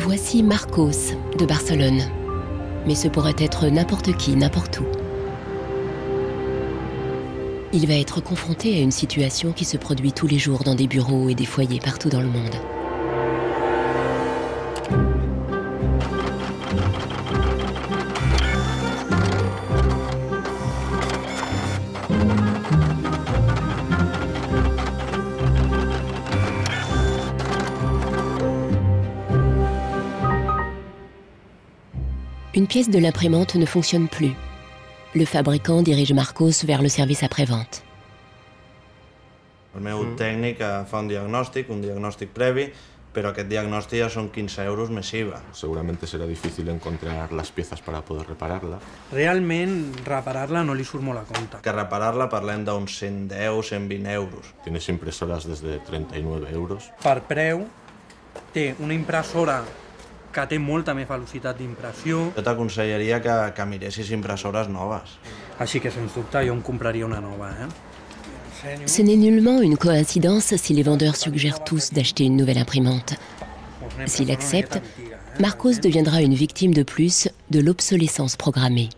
Voici Marcos de Barcelone. Mais ce pourrait être n'importe qui, n'importe où. Il va être confronté à une situation qui se produit tous les jours dans des bureaux et des foyers partout dans le monde. Une pièce de l'imprimante ne fonctionne plus. Le fabricant dirige Marcos vers le service après-vente. El meu tècnic fa un diagnòstic previ, pero aquest diagnòstic ja són 15 euros més IVA. Seguramente será difícil encontrar las piezas para poder repararla. Realment, reparar-la no li surt molt a compte. Que reparar-la parlem d'uns 110, 120 euros. Tienes impresoras desde 39 euros. Per preu, té una impressora que té molta més velocitat d'impressió. Jo t'aconsellaria que miressis impressores noves. Així que, sens dubte, jo em compraria una nova, Ce n'est nullement une coïncidence si les vendeurs suggèrent tous d'acheter une nouvelle imprimante. S'il accepte, Marcos deviendra une victime de plus de l'obsolescence programmée.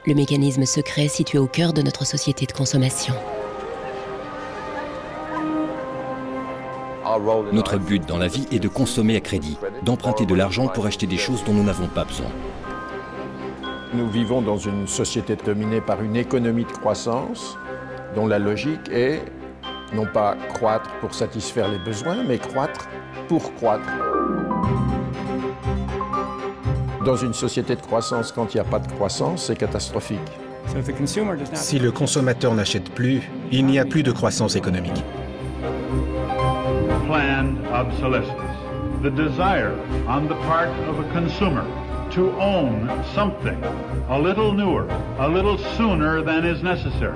Le mécanisme secret situé au cœur de notre société de consommation. Notre but dans la vie est de consommer à crédit, d'emprunter de l'argent pour acheter des choses dont nous n'avons pas besoin. Nous vivons dans une société dominée par une économie de croissance dont la logique est non pas croître pour satisfaire les besoins, mais croître pour croître. Dans une société de croissance, quand il n'y a pas de croissance, c'est catastrophique. Si le consommateur n'achète plus, il n'y a plus de croissance économique. Planned obsolescence, the desire on the part of a consumer to own something a little newer, a little sooner than is necessary.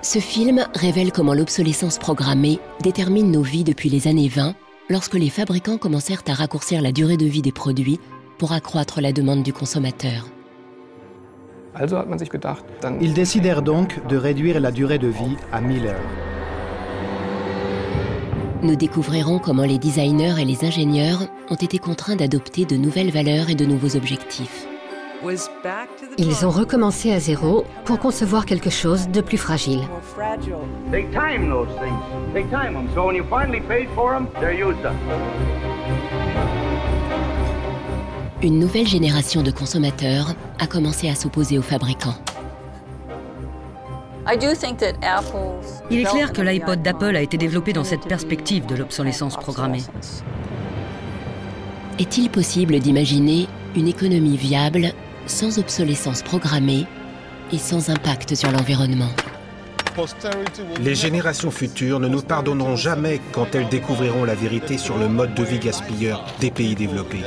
Ce film révèle comment l'obsolescence programmée détermine nos vies depuis les années 20, lorsque les fabricants commencèrent à raccourcir la durée de vie des produits pour accroître la demande du consommateur. Ils décidèrent donc de réduire la durée de vie à 1000 heures. Nous découvrirons comment les designers et les ingénieurs ont été contraints d'adopter de nouvelles valeurs et de nouveaux objectifs. Ils ont recommencé à zéro pour concevoir quelque chose de plus fragile. Une nouvelle génération de consommateurs a commencé à s'opposer aux fabricants. Il est clair que l'iPod d'Apple a été développé dans cette perspective de l'obsolescence programmée. Est-il possible d'imaginer une économie viable sans obsolescence programmée et sans impact sur l'environnement? Les générations futures ne nous pardonneront jamais quand elles découvriront la vérité sur le mode de vie gaspilleur des pays développés.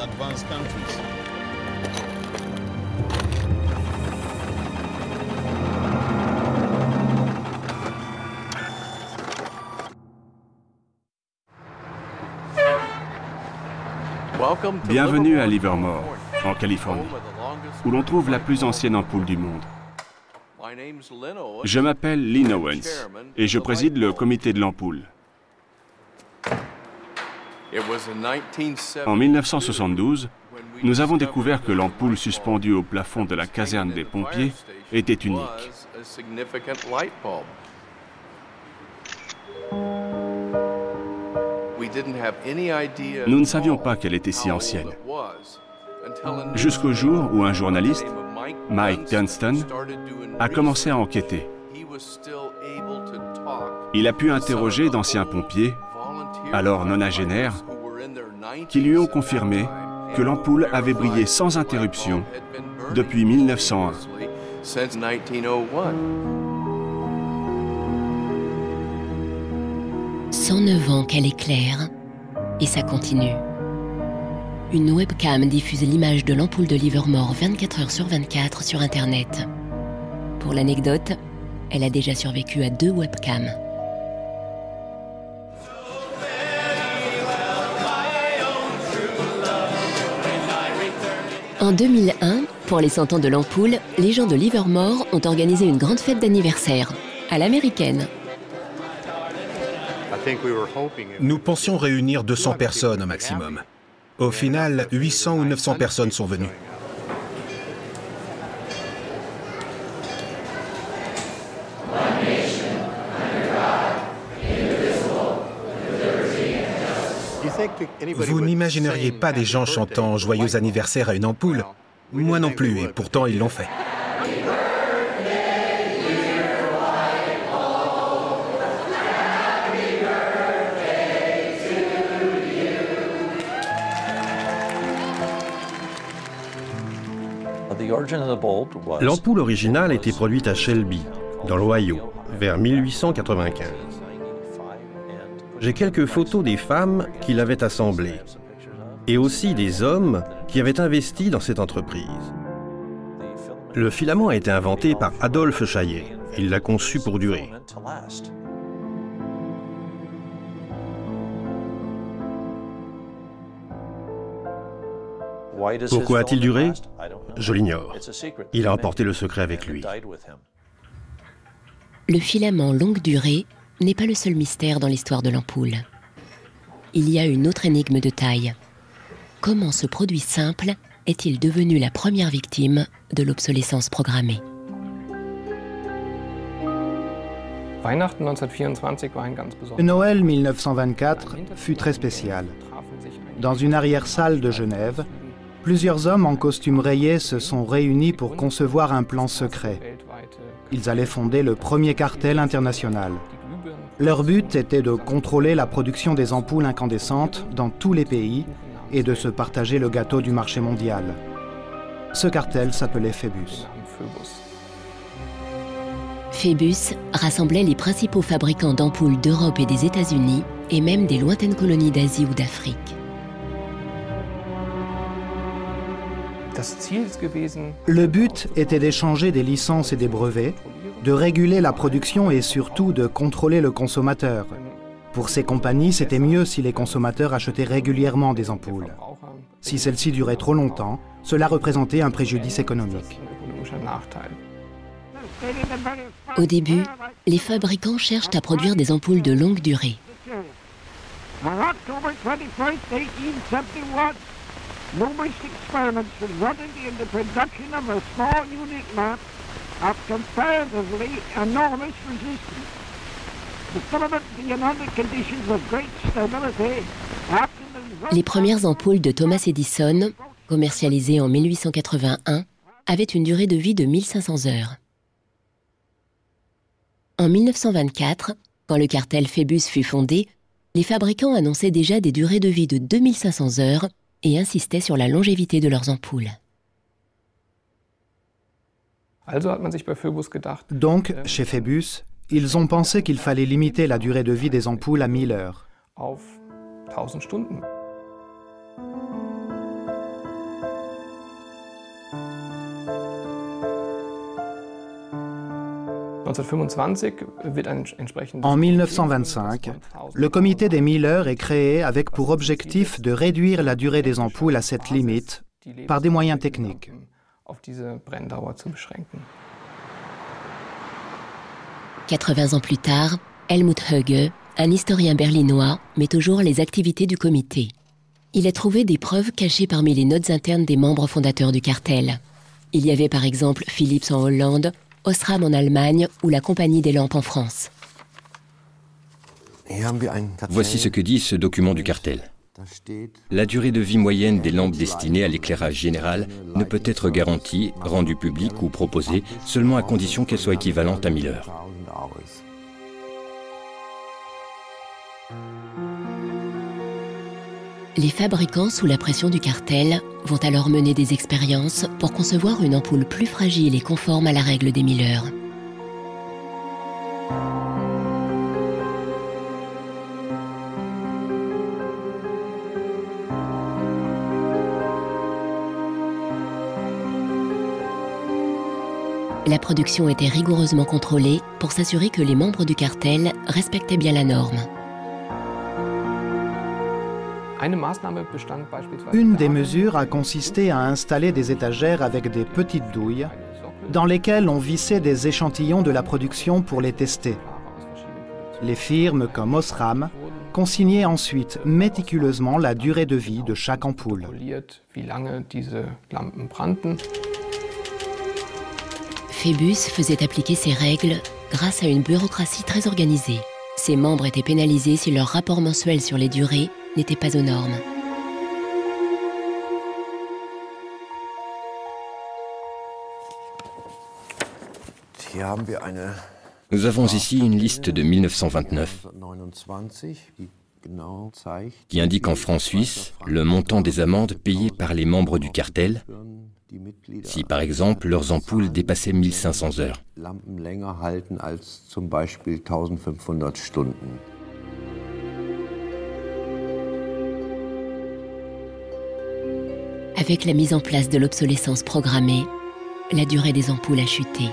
Bienvenue à Livermore, en Californie, où l'on trouve la plus ancienne ampoule du monde. Je m'appelle Lynn Owens et je préside le comité de l'ampoule. En 1972, nous avons découvert que l'ampoule suspendue au plafond de la caserne des pompiers était unique. Nous ne savions pas qu'elle était si ancienne. Jusqu'au jour où un journaliste, Mike Dunstan, a commencé à enquêter. Il a pu interroger d'anciens pompiers, alors nonagénaires, qui lui ont confirmé que l'ampoule avait brillé sans interruption depuis 1901. 109 ans qu'elle éclaire, et ça continue. Une webcam diffuse l'image de l'ampoule de Livermore 24 heures sur 24 sur Internet. Pour l'anecdote, elle a déjà survécu à 2 webcams. En 2001, pour les 100 ans de l'ampoule, les gens de Livermore ont organisé une grande fête d'anniversaire, à l'américaine. Nous pensions réunir 200 personnes au maximum. Au final, 800 ou 900 personnes sont venues. Vous n'imagineriez pas des gens chantant « Joyeux anniversaire » à une ampoule? Moi non plus, et pourtant ils l'ont fait. L'ampoule originale a été produite à Shelby, dans l'Ohio, vers 1895. J'ai quelques photos des femmes qui l'avaient assemblée, et aussi des hommes qui avaient investi dans cette entreprise. Le filament a été inventé par Adolphe Chaillet. Il l'a conçu pour durer. Pourquoi a-t-il duré? Je l'ignore. Il a emporté le secret avec lui. Le filament longue durée n'est pas le seul mystère dans l'histoire de l'ampoule. Il y a une autre énigme de taille. Comment ce produit simple est-il devenu la première victime de l'obsolescence programmée? Noël 1924 fut très spécial. Dans une arrière-salle de Genève, plusieurs hommes en costume rayé se sont réunis pour concevoir un plan secret. Ils allaient fonder le premier cartel international. Leur but était de contrôler la production des ampoules incandescentes dans tous les pays et de se partager le gâteau du marché mondial. Ce cartel s'appelait Phébus. Phébus rassemblait les principaux fabricants d'ampoules d'Europe et des États-Unis et même des lointaines colonies d'Asie ou d'Afrique. Le but était d'échanger des licences et des brevets, de réguler la production et surtout de contrôler le consommateur. Pour ces compagnies, c'était mieux si les consommateurs achetaient régulièrement des ampoules. Si celles-ci duraient trop longtemps, cela représentait un préjudice économique. Au début, les fabricants cherchent à produire des ampoules de longue durée. Les premières ampoules de Thomas Edison, commercialisées en 1881, avaient une durée de vie de 1500 heures. En 1924, quand le cartel Phébus fut fondé, les fabricants annonçaient déjà des durées de vie de 2500 heures et insistaient sur la longévité de leurs ampoules. Donc, chez Phébus, ils ont pensé qu'il fallait limiter la durée de vie des ampoules à 1000 heures. En 1925, le comité des 1000 heures est créé avec pour objectif de réduire la durée des ampoules à cette limite par des moyens techniques. 80 ans plus tard, Helmut Höge, un historien berlinois, met au jour les activités du comité. Il a trouvé des preuves cachées parmi les notes internes des membres fondateurs du cartel. Il y avait par exemple Philips en Hollande, Osram en Allemagne ou la Compagnie des Lampes en France. Voici ce que dit ce document du cartel. La durée de vie moyenne des lampes destinées à l'éclairage général ne peut être garantie, rendue publique ou proposée seulement à condition qu'elle soit équivalente à 1000 heures. Les fabricants, sous la pression du cartel, vont alors mener des expériences pour concevoir une ampoule plus fragile et conforme à la règle des 1000 heures. La production était rigoureusement contrôlée pour s'assurer que les membres du cartel respectaient bien la norme. Une des mesures a consisté à installer des étagères avec des petites douilles dans lesquelles on vissait des échantillons de la production pour les tester. Les firmes comme Osram consignaient ensuite méticuleusement la durée de vie de chaque ampoule. Phébus faisait appliquer ces règles grâce à une bureaucratie très organisée. Ses membres étaient pénalisés si leur rapport mensuel sur les durées n'était pas aux normes. Nous avons ici une liste de 1929 qui indique en francs suisses le montant des amendes payées par les membres du cartel si, par exemple, leurs ampoules dépassaient 1500 heures. Avec la mise en place de l'obsolescence programmée, la durée des ampoules a chuté.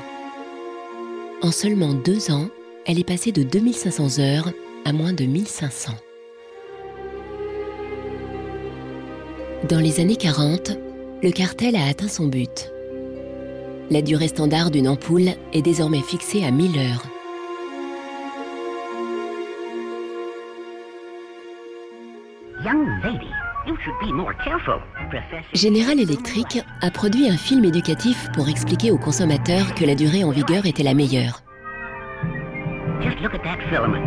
En seulement 2 ans, elle est passée de 2500 heures à moins de 1500. Dans les années 40, le cartel a atteint son but. La durée standard d'une ampoule est désormais fixée à 1000 heures. General Electric a produit un film éducatif pour expliquer aux consommateurs que la durée en vigueur était la meilleure. Just look at that filament.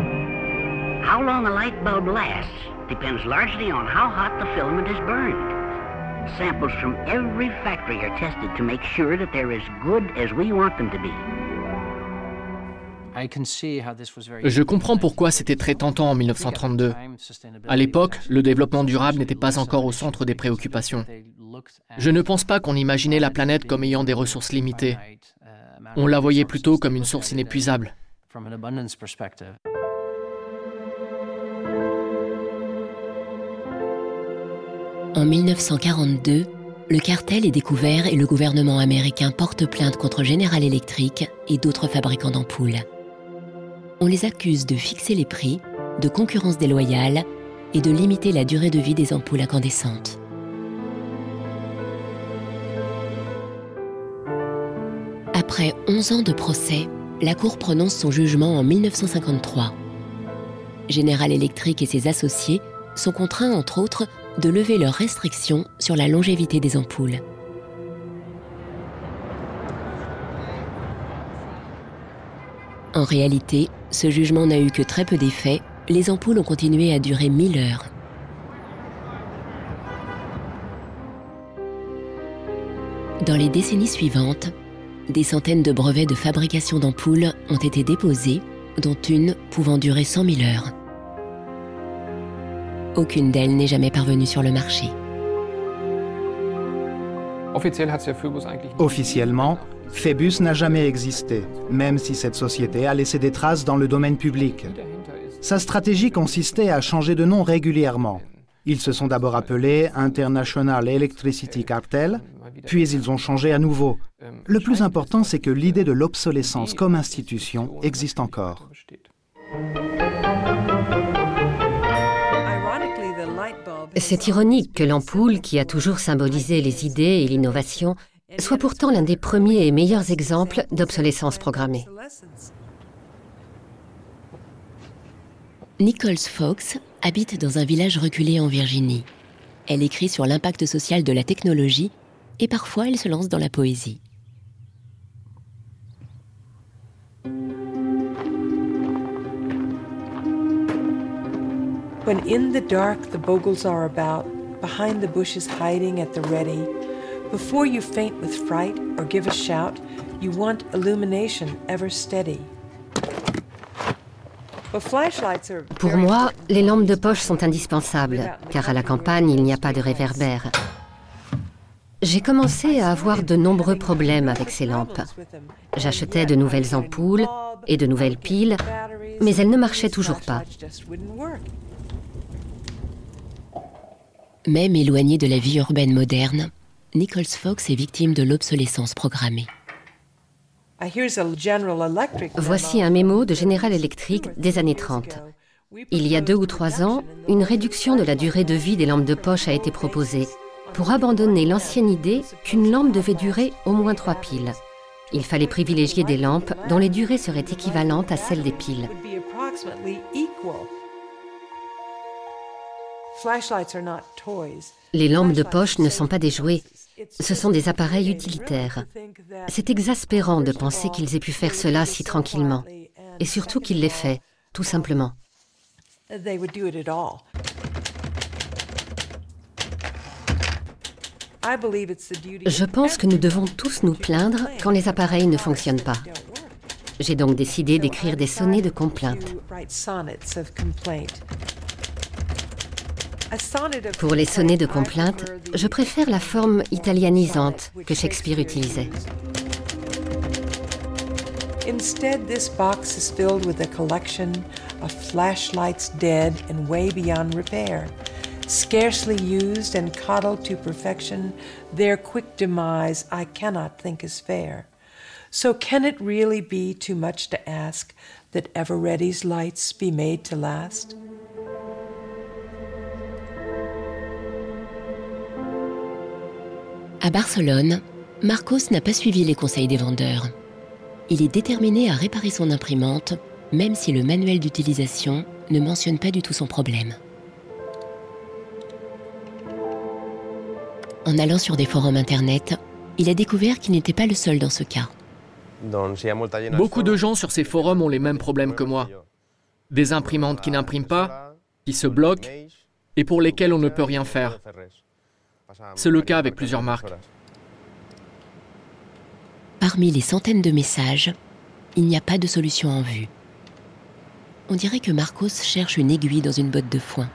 How long a light bulb lasts depends largely on how hot the filament is burned. Samples from every factory are tested to make sure that they're as good as we want them to be. Je comprends pourquoi c'était très tentant en 1932. À l'époque, le développement durable n'était pas encore au centre des préoccupations. Je ne pense pas qu'on imaginait la planète comme ayant des ressources limitées. On la voyait plutôt comme une source inépuisable. En 1942, le cartel est découvert et le gouvernement américain porte plainte contre General Electric et d'autres fabricants d'ampoules. On les accuse de fixer les prix, de concurrence déloyale et de limiter la durée de vie des ampoules incandescentes. Après 11 ans de procès, la Cour prononce son jugement en 1953. General Electric et ses associés sont contraints, entre autres, de lever leurs restrictions sur la longévité des ampoules. En réalité, ce jugement n'a eu que très peu d'effet. Les ampoules ont continué à durer 1000 heures. Dans les décennies suivantes, des centaines de brevets de fabrication d'ampoules ont été déposés, dont une pouvant durer 100 000 heures. Aucune d'elles n'est jamais parvenue sur le marché. Officiellement, Phébus n'a jamais existé, même si cette société a laissé des traces dans le domaine public. Sa stratégie consistait à changer de nom régulièrement. Ils se sont d'abord appelés International Electricity Cartel, puis ils ont changé à nouveau. Le plus important, c'est que l'idée de l'obsolescence comme institution existe encore. C'est ironique que l'ampoule, qui a toujours symbolisé les idées et l'innovation, soit pourtant l'un des premiers et meilleurs exemples d'obsolescence programmée. Nichols Fox habite dans un village reculé en Virginie. Elle écrit sur l'impact social de la technologie et parfois elle se lance dans la poésie. When in the dark the bogles are about, behind the bushes hiding at the ready, before you faint with fright or give a shout, you want illumination ever steady. Pour moi, les lampes de poche sont indispensables, car à la campagne, il n'y a pas de réverbère. J'ai commencé à avoir de nombreux problèmes avec ces lampes. J'achetais de nouvelles ampoules et de nouvelles piles, mais elles ne marchaient toujours pas. Même éloigné de la vie urbaine moderne, Nichols Fox est victime de l'obsolescence programmée. Voici un mémo de General Electric des années 30. Il y a 2 ou 3 ans, une réduction de la durée de vie des lampes de poche a été proposée pour abandonner l'ancienne idée qu'une lampe devait durer au moins 3 piles. Il fallait privilégier des lampes dont les durées seraient équivalentes à celles des piles. Les lampes de poche ne sont pas des jouets, ce sont des appareils utilitaires. C'est exaspérant de penser qu'ils aient pu faire cela si tranquillement, et surtout qu'ils l'aient fait, tout simplement. Je pense que nous devons tous nous plaindre quand les appareils ne fonctionnent pas. J'ai donc décidé d'écrire des sonnets de complainte. Pour les sonnets de complainte, je préfère la forme italianisante que Shakespeare utilisait. Instead, this box is filled with a collection of flashlights dead and way beyond repair. Scarcely used and coddled to perfection, their quick demise I cannot think is fair. So can it really be too much to ask that Ever-Ready's lights be made to last? À Barcelone, Marcos n'a pas suivi les conseils des vendeurs. Il est déterminé à réparer son imprimante, même si le manuel d'utilisation ne mentionne pas du tout son problème. En allant sur des forums internet, il a découvert qu'il n'était pas le seul dans ce cas. Beaucoup de gens sur ces forums ont les mêmes problèmes que moi. Des imprimantes qui n'impriment pas, qui se bloquent et pour lesquelles on ne peut rien faire. C'est le cas avec plusieurs marques. Parmi les centaines de messages, il n'y a pas de solution en vue. On dirait que Marcos cherche une aiguille dans une botte de foin.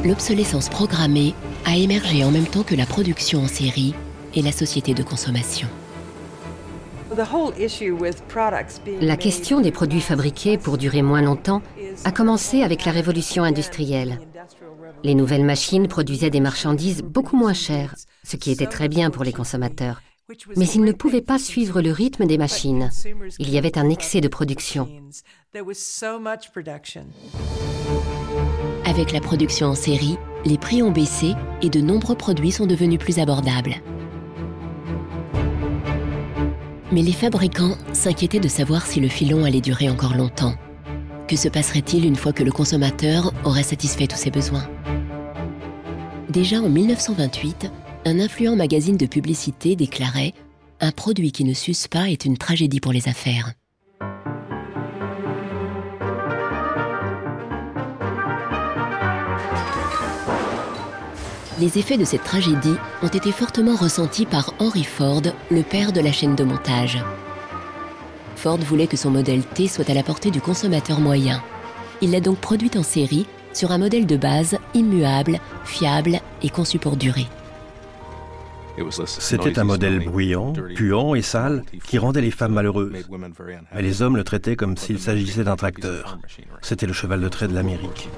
L'obsolescence programmée a émergé en même temps que la production en série et la société de consommation. La question des produits fabriqués pour durer moins longtemps a commencé avec la révolution industrielle. Les nouvelles machines produisaient des marchandises beaucoup moins chères, ce qui était très bien pour les consommateurs. Mais ils ne pouvaient pas suivre le rythme des machines. Il y avait un excès de production. Avec la production en série, les prix ont baissé et de nombreux produits sont devenus plus abordables. Mais les fabricants s'inquiétaient de savoir si le filon allait durer encore longtemps. Que se passerait-il une fois que le consommateur aurait satisfait tous ses besoins? Déjà en 1928, un influent magazine de publicité déclarait « Un produit qui ne s'use pas est une tragédie pour les affaires ». Les effets de cette tragédie ont été fortement ressentis par Henry Ford, le père de la chaîne de montage. Ford voulait que son modèle T soit à la portée du consommateur moyen. Il l'a donc produite en série sur un modèle de base immuable, fiable et conçu pour durer. C'était un modèle bruyant, puant et sale qui rendait les femmes malheureuses. Mais les hommes le traitaient comme s'il s'agissait d'un tracteur. C'était le cheval de trait de l'Amérique.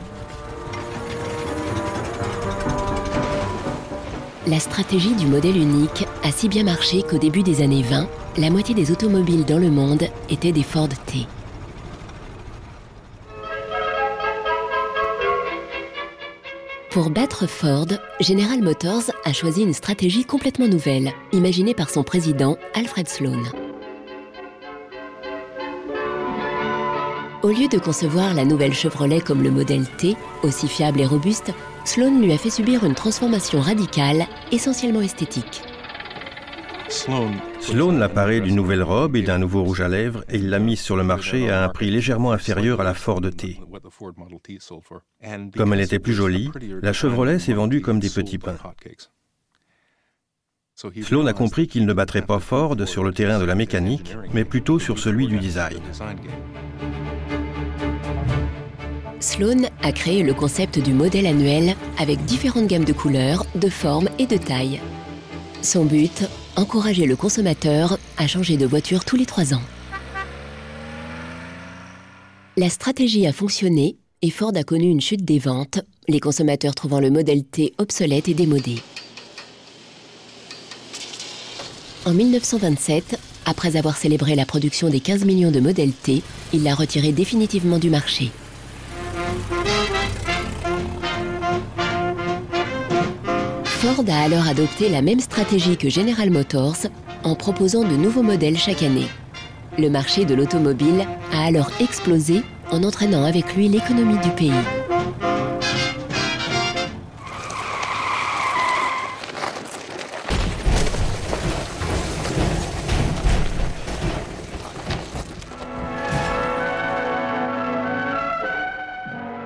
La stratégie du modèle unique a si bien marché qu'au début des années 20, la moitié des automobiles dans le monde étaient des Ford T. Pour battre Ford, General Motors a choisi une stratégie complètement nouvelle, imaginée par son président Alfred Sloan. Au lieu de concevoir la nouvelle Chevrolet comme le modèle T, aussi fiable et robuste, Sloan lui a fait subir une transformation radicale, essentiellement esthétique. Sloan l'a paré d'une nouvelle robe et d'un nouveau rouge à lèvres et il l'a mise sur le marché à un prix légèrement inférieur à la Ford T. Comme elle était plus jolie, la Chevrolet s'est vendue comme des petits pains. Sloan a compris qu'il ne battrait pas Ford sur le terrain de la mécanique, mais plutôt sur celui du design. Sloan a créé le concept du modèle annuel avec différentes gammes de couleurs, de formes et de tailles. Son but, encourager le consommateur à changer de voiture tous les 3 ans. La stratégie a fonctionné et Ford a connu une chute des ventes, les consommateurs trouvant le modèle T obsolète et démodé. En 1927, Après avoir célébré la production des 15 millions de modèles T, il l'a retiré définitivement du marché. Ford a alors adopté la même stratégie que General Motors en proposant de nouveaux modèles chaque année. Le marché de l'automobile a alors explosé en entraînant avec lui l'économie du pays.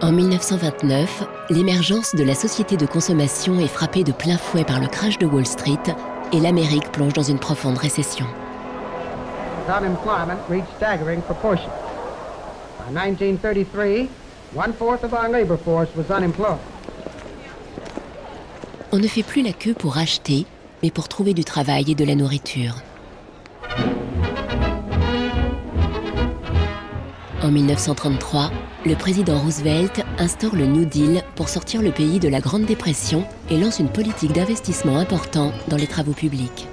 En 1929, l'émergence de la société de consommation est frappée de plein fouet par le crash de Wall Street et l'Amérique plonge dans une profonde récession. Unemployment reached staggering proportions. By 1933, 1/4 of our labor force was unemployed. On ne fait plus la queue pour acheter, mais pour trouver du travail et de la nourriture. En 1933, le président Roosevelt instaure le New Deal pour sortir le pays de la Grande Dépression et lance une politique d'investissement important dans les travaux publics.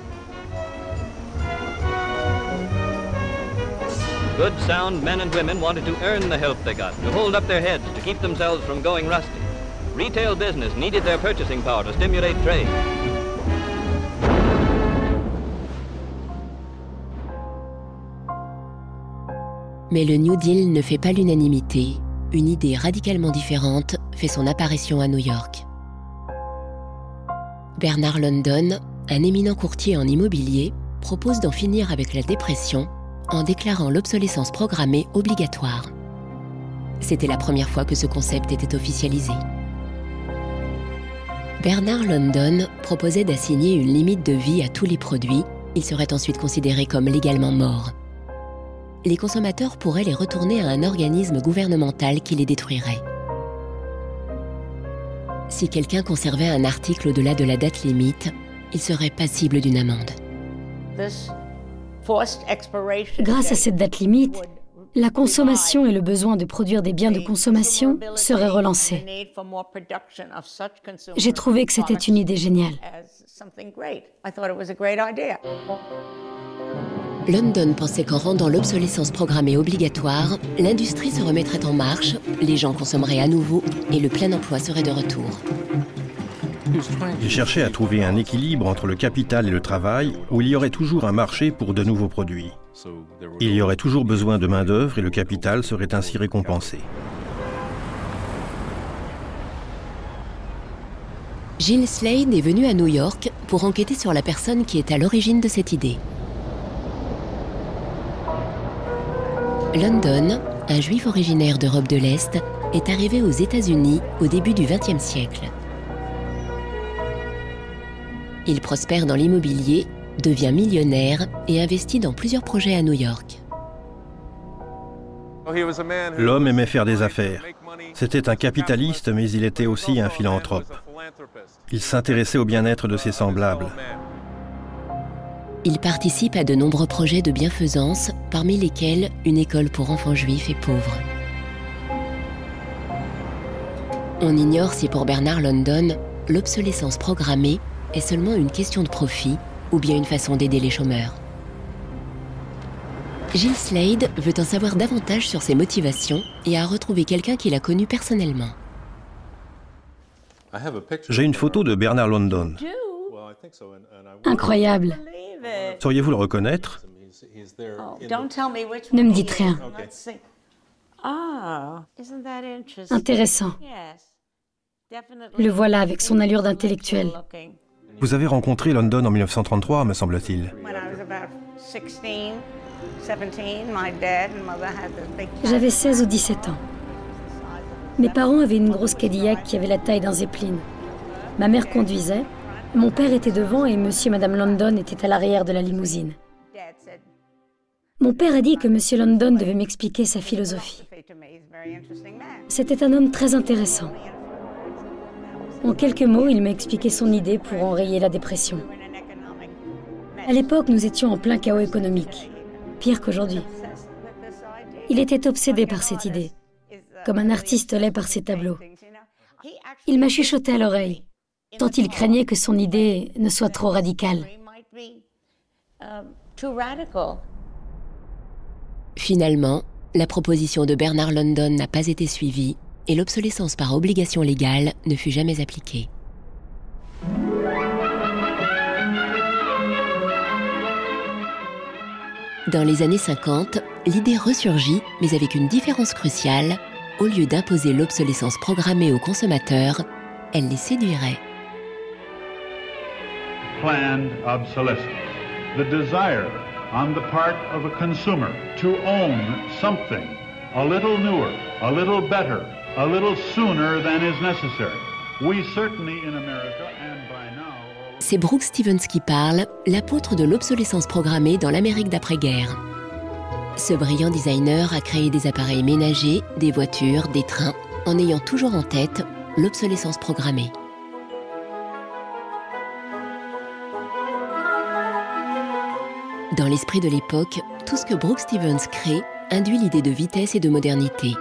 Good, sound men and women wanted to earn the help they got, to hold up their heads, to keep themselves from going rusty. Retail business needed their purchasing power to stimulate trade. Mais le New Deal ne fait pas l'unanimité. Une idée radicalement différente fait son apparition à New York. Bernard London, un éminent courtier en immobilier, propose d'en finir avec la dépression en déclarant l'obsolescence programmée obligatoire. C'était la première fois que ce concept était officialisé. Bernard London proposait d'assigner une limite de vie à tous les produits. Ils seraient ensuite considérés comme légalement morts. Les consommateurs pourraient les retourner à un organisme gouvernemental qui les détruirait. Si quelqu'un conservait un article au-delà de la date limite, il serait passible d'une amende. Grâce à cette date limite, la consommation et le besoin de produire des biens de consommation seraient relancés. J'ai trouvé que c'était une idée géniale. London pensait qu'en rendant l'obsolescence programmée obligatoire, l'industrie se remettrait en marche, les gens consommeraient à nouveau et le plein emploi serait de retour. Il cherchait à trouver un équilibre entre le capital et le travail où il y aurait toujours un marché pour de nouveaux produits. Il y aurait toujours besoin de main-d'œuvre et le capital serait ainsi récompensé. Gill Slade est venu à New York pour enquêter sur la personne qui est à l'origine de cette idée. London, un juif originaire d'Europe de l'Est, est arrivé aux États-Unis au début du XXe siècle. Il prospère dans l'immobilier, devient millionnaire et investit dans plusieurs projets à New York. L'homme aimait faire des affaires. C'était un capitaliste, mais il était aussi un philanthrope. Il s'intéressait au bien-être de ses semblables. Il participe à de nombreux projets de bienfaisance, parmi lesquels une école pour enfants juifs et pauvres. On ignore si pour Bernard London, l'obsolescence programmée est seulement une question de profit ou bien une façon d'aider les chômeurs. Gill Slade veut en savoir davantage sur ses motivations et a retrouvé quelqu'un qu'il a connu personnellement. J'ai une photo de Bernard London. Incroyable. Sauriez-vous le reconnaître? Ne me dites rien. Intéressant. Le voilà avec son allure d'intellectuel. Vous avez rencontré London en 1933, me semble-t-il. J'avais 16 ou 17 ans. Mes parents avaient une grosse Cadillac qui avait la taille d'un Zeppelin. Ma mère conduisait, mon père était devant et monsieur et madame London étaient à l'arrière de la limousine. Mon père a dit que monsieur London devait m'expliquer sa philosophie. C'était un homme très intéressant. En quelques mots, il m'a expliqué son idée pour enrayer la dépression. À l'époque, nous étions en plein chaos économique, pire qu'aujourd'hui. Il était obsédé par cette idée, comme un artiste l'est par ses tableaux. Il m'a chuchoté à l'oreille, tant il craignait que son idée ne soit trop radicale. Finalement, la proposition de Bernard London n'a pas été suivie et l'obsolescence par obligation légale ne fut jamais appliquée. Dans les années 50, l'idée ressurgit, mais avec une différence cruciale. Au lieu d'imposer l'obsolescence programmée aux consommateurs, elle les séduirait. Planned obsolescence. The desire on the part of a consumer to own something a little newer, a little better, a little sooner than is necessary. We certainly in America and by now... C'est Brooks Stevens qui parle, l'apôtre de l'obsolescence programmée dans l'Amérique d'après-guerre. Ce brillant designer a créé des appareils ménagers, des voitures, des trains, en ayant toujours en tête l'obsolescence programmée. Dans l'esprit de l'époque, tout ce que Brooks Stevens crée induit l'idée de vitesse et de modernité.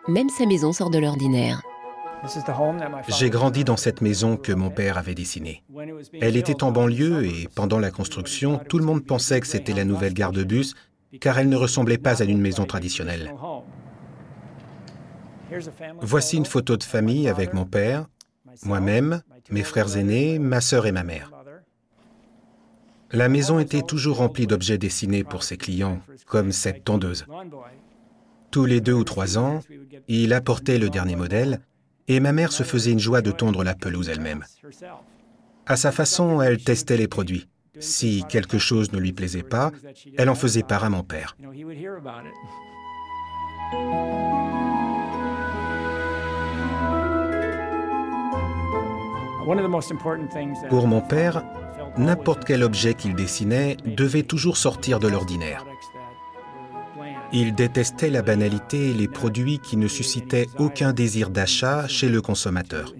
Même sa maison sort de l'ordinaire. J'ai grandi dans cette maison que mon père avait dessinée. Elle était en banlieue et pendant la construction, tout le monde pensait que c'était la nouvelle gare de bus car elle ne ressemblait pas à une maison traditionnelle. Voici une photo de famille avec mon père, moi-même, mes frères aînés, ma sœur et ma mère. La maison était toujours remplie d'objets dessinés pour ses clients, comme cette tondeuse. Tous les 2 ou 3 ans, il apportait le dernier modèle et ma mère se faisait une joie de tondre la pelouse elle-même. À sa façon, elle testait les produits. Si quelque chose ne lui plaisait pas, elle en faisait part à mon père. Pour mon père, n'importe quel objet qu'il dessinait devait toujours sortir de l'ordinaire. Il détestait la banalité et les produits qui ne suscitaient aucun désir d'achat chez le consommateur.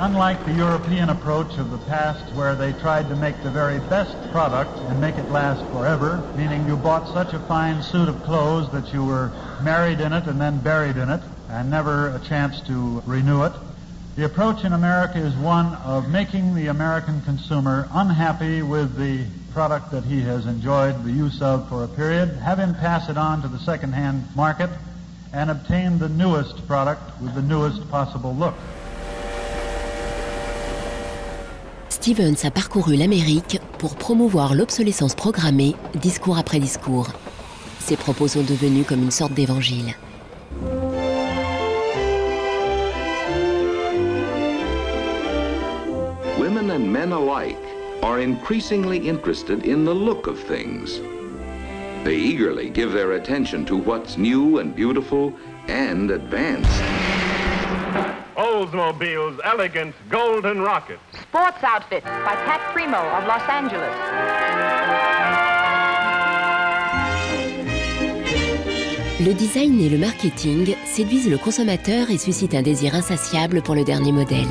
Unlike the European approach of the past where they tried to make the very best product and make it last forever, meaning you bought such a fine suit of clothes that you were married in it and then buried in it and never a chance to renew it, the approach in America is one of making the American consumer unhappy with the product that he has enjoyed the use of for a period, have him pass it on to the second-hand market and obtain the newest product with the newest possible look. Stevens a parcouru l'Amérique pour promouvoir l'obsolescence programmée, discours après discours. Ses propos sont devenus comme une sorte d'évangile. Women and men alike are increasingly interested in the look of things. They eagerly give their attention to what's new and beautiful and advanced. Oldsmobile's elegant golden rocket. Sports outfit by Pat Primo of Los Angeles. Le design et le marketing séduisent le consommateur et suscitent un désir insatiable pour le dernier modèle.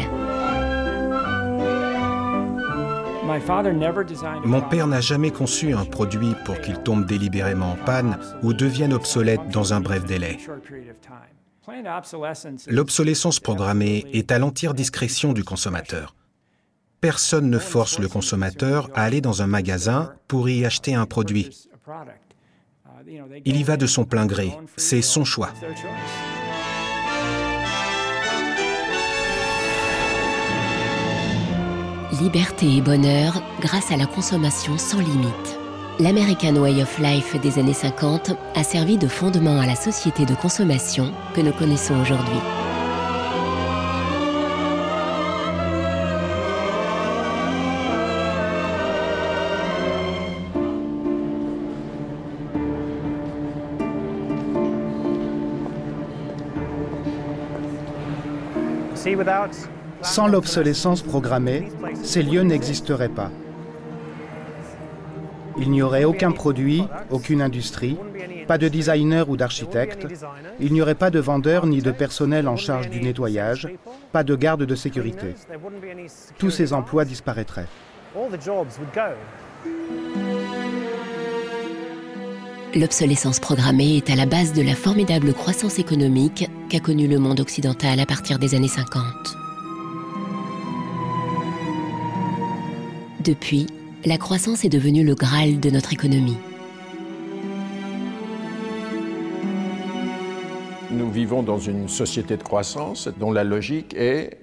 Mon père n'a jamais conçu un produit pour qu'il tombe délibérément en panne ou devienne obsolète dans un bref délai. L'obsolescence programmée est à l'entière discrétion du consommateur. Personne ne force le consommateur à aller dans un magasin pour y acheter un produit. Il y va de son plein gré, c'est son choix. Liberté et bonheur grâce à la consommation sans limite. L'American Way of Life des années 50 a servi de fondement à la société de consommation que nous connaissons aujourd'hui. Sans l'obsolescence programmée, ces lieux n'existeraient pas. Il n'y aurait aucun produit, aucune industrie, pas de designer ou d'architecte, il n'y aurait pas de vendeurs ni de personnel en charge du nettoyage, pas de garde de sécurité. Tous ces emplois disparaîtraient. L'obsolescence programmée est à la base de la formidable croissance économique qu'a connue le monde occidental à partir des années 50. Depuis, la croissance est devenue le Graal de notre économie. Nous vivons dans une société de croissance dont la logique est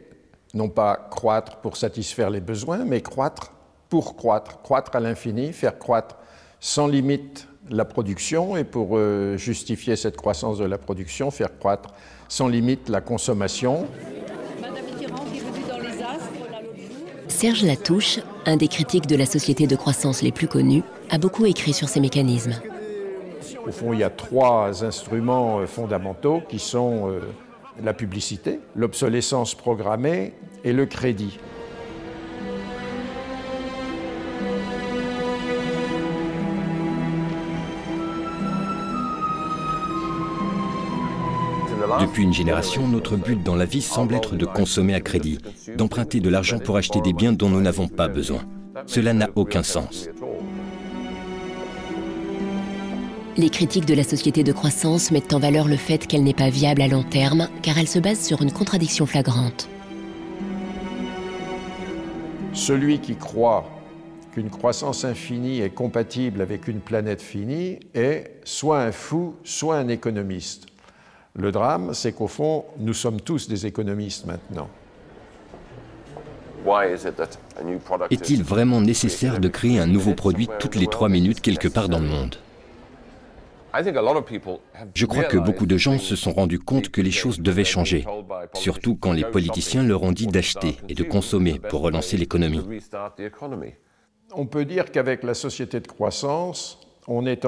non pas croître pour satisfaire les besoins, mais croître pour croître, croître à l'infini, faire croître sans limite la production et pour justifier cette croissance de la production, faire croître sans limite la consommation. Serge Latouche, un des critiques de la société de croissance les plus connus, a beaucoup écrit sur ces mécanismes. Au fond, il y a trois instruments fondamentaux qui sont la publicité, l'obsolescence programmée et le crédit. Depuis une génération, notre but dans la vie semble être de consommer à crédit, d'emprunter de l'argent pour acheter des biens dont nous n'avons pas besoin. Cela n'a aucun sens. Les critiques de la société de croissance mettent en valeur le fait qu'elle n'est pas viable à long terme, car elle se base sur une contradiction flagrante. Celui qui croit qu'une croissance infinie est compatible avec une planète finie est soit un fou, soit un économiste. Le drame, c'est qu'au fond, nous sommes tous des économistes maintenant. Est-il vraiment nécessaire de créer un nouveau produit toutes les 3 minutes quelque part dans le monde ? Je crois que beaucoup de gens se sont rendus compte que les choses devaient changer, surtout quand les politiciens leur ont dit d'acheter et de consommer pour relancer l'économie. On peut dire qu'avec la société de croissance, on est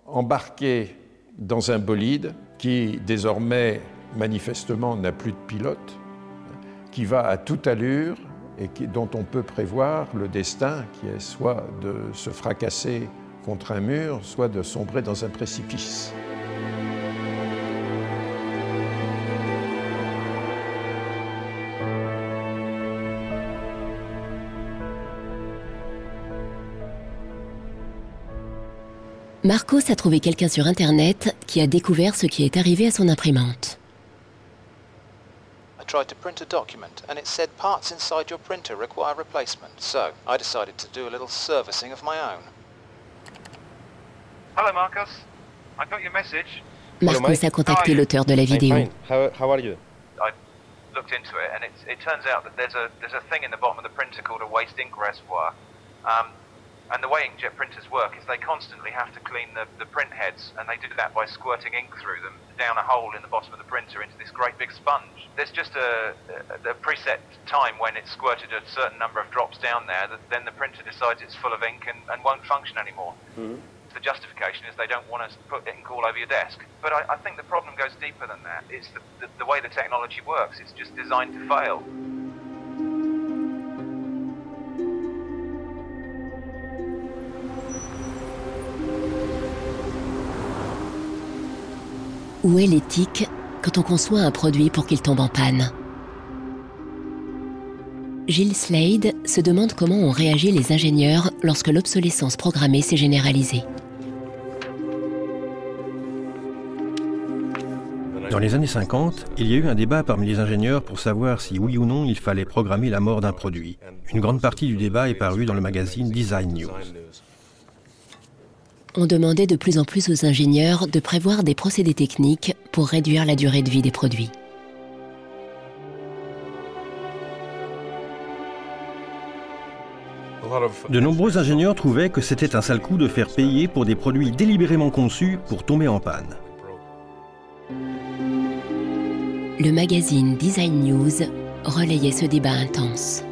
embarqué dans un bolide qui désormais manifestement n'a plus de pilote, qui va à toute allure et dont on peut prévoir le destin qui est soit de se fracasser contre un mur, soit de sombrer dans un précipice. Marcos a trouvé quelqu'un sur Internet qui a découvert ce qui est arrivé à son imprimante. I tried to print a document and it said parts inside your printer require replacement. So, I decided to do a little servicing of my own. Hello Marcos, I got your message. Marcos a contacté l'auteur de la vidéo. How are you? I looked into it and it turns out that there's a thing in the bottom of the printer called a waste ink reservoir. And the way inkjet printers work is they constantly have to clean the print heads, and they do that by squirting ink through them down a hole in the bottom of the printer into this great big sponge. There's just a preset time when it's squirted a certain number of drops down there, that then the printer decides it's full of ink and won't function anymore. Mm-hmm. The justification is they don't want to put ink all over your desk. But I think the problem goes deeper than that. It's the way the technology works. It's just designed to fail. Où est l'éthique quand on conçoit un produit pour qu'il tombe en panne? Gilles Slade se demande comment ont réagi les ingénieurs lorsque l'obsolescence programmée s'est généralisée. Dans les années 50, il y a eu un débat parmi les ingénieurs pour savoir si oui ou non il fallait programmer la mort d'un produit. Une grande partie du débat est parue dans le magazine Design News. On demandait de plus en plus aux ingénieurs de prévoir des procédés techniques pour réduire la durée de vie des produits. De nombreux ingénieurs trouvaient que c'était un sale coup de faire payer pour des produits délibérément conçus pour tomber en panne. Le magazine Design News relayait ce débat intense.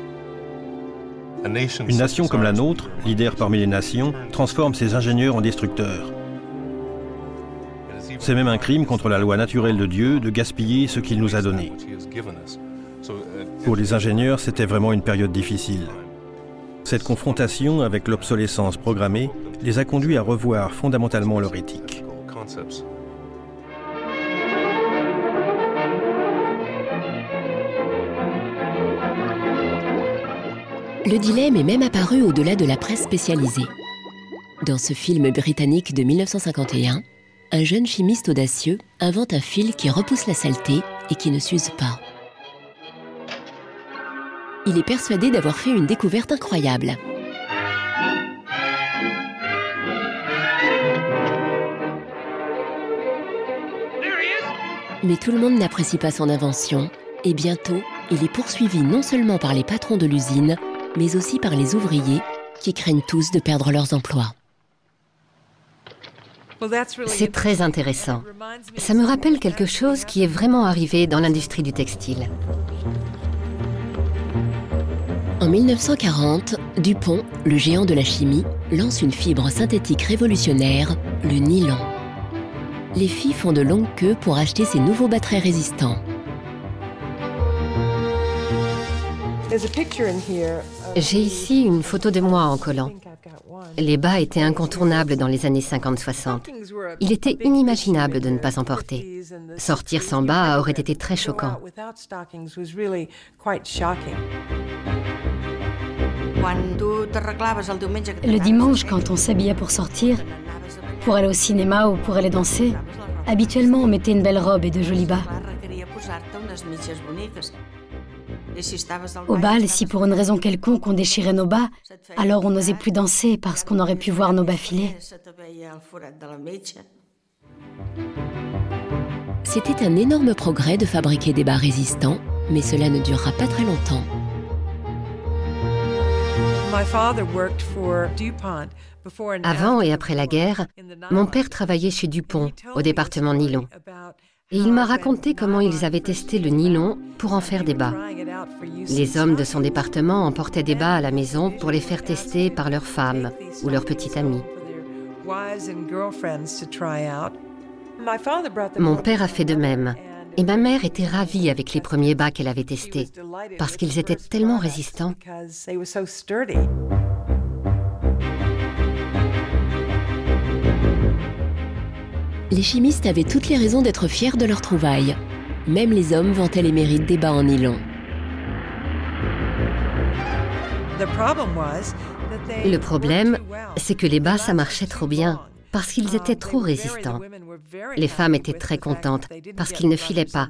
Une nation comme la nôtre, leader parmi les nations, transforme ses ingénieurs en destructeurs. C'est même un crime contre la loi naturelle de Dieu de gaspiller ce qu'il nous a donné. Pour les ingénieurs, c'était vraiment une période difficile. Cette confrontation avec l'obsolescence programmée les a conduits à revoir fondamentalement leur éthique. Le dilemme est même apparu au-delà de la presse spécialisée. Dans ce film britannique de 1951, un jeune chimiste audacieux invente un fil qui repousse la saleté et qui ne s'use pas. Il est persuadé d'avoir fait une découverte incroyable. Mais tout le monde n'apprécie pas son invention, et bientôt, il est poursuivi non seulement par les patrons de l'usine, mais aussi par les ouvriers, qui craignent tous de perdre leurs emplois. C'est très intéressant. Ça me rappelle quelque chose qui est vraiment arrivé dans l'industrie du textile. En 1940, DuPont, le géant de la chimie, lance une fibre synthétique révolutionnaire, le nylon. Les filles font de longues queues pour acheter ces nouveaux bas très résistants. J'ai ici une photo de moi en collant. Les bas étaient incontournables dans les années 50-60. Il était inimaginable de ne pas en porter. Sortir sans bas aurait été très choquant. Le dimanche, quand on s'habillait pour sortir, pour aller au cinéma ou pour aller danser, habituellement on mettait une belle robe et de jolis bas. Au bal, si pour une raison quelconque on déchirait nos bas, alors on n'osait plus danser parce qu'on aurait pu voir nos bas filer. C'était un énorme progrès de fabriquer des bas résistants, mais cela ne durera pas très longtemps. Avant et après la guerre, mon père travaillait chez DuPont, au département nylon. Et il m'a raconté comment ils avaient testé le nylon pour en faire des bas. Les hommes de son département emportaient des bas à la maison pour les faire tester par leurs femmes ou leurs petites amies. Mon père a fait de même. Et ma mère était ravie avec les premiers bas qu'elle avait testés, parce qu'ils étaient tellement résistants. Les chimistes avaient toutes les raisons d'être fiers de leur trouvaille. Même les hommes vantaient les mérites des bas en nylon. Le problème, c'est que les bas, ça marchait trop bien, parce qu'ils étaient trop résistants. Les femmes étaient très contentes, parce qu'ils ne filaient pas.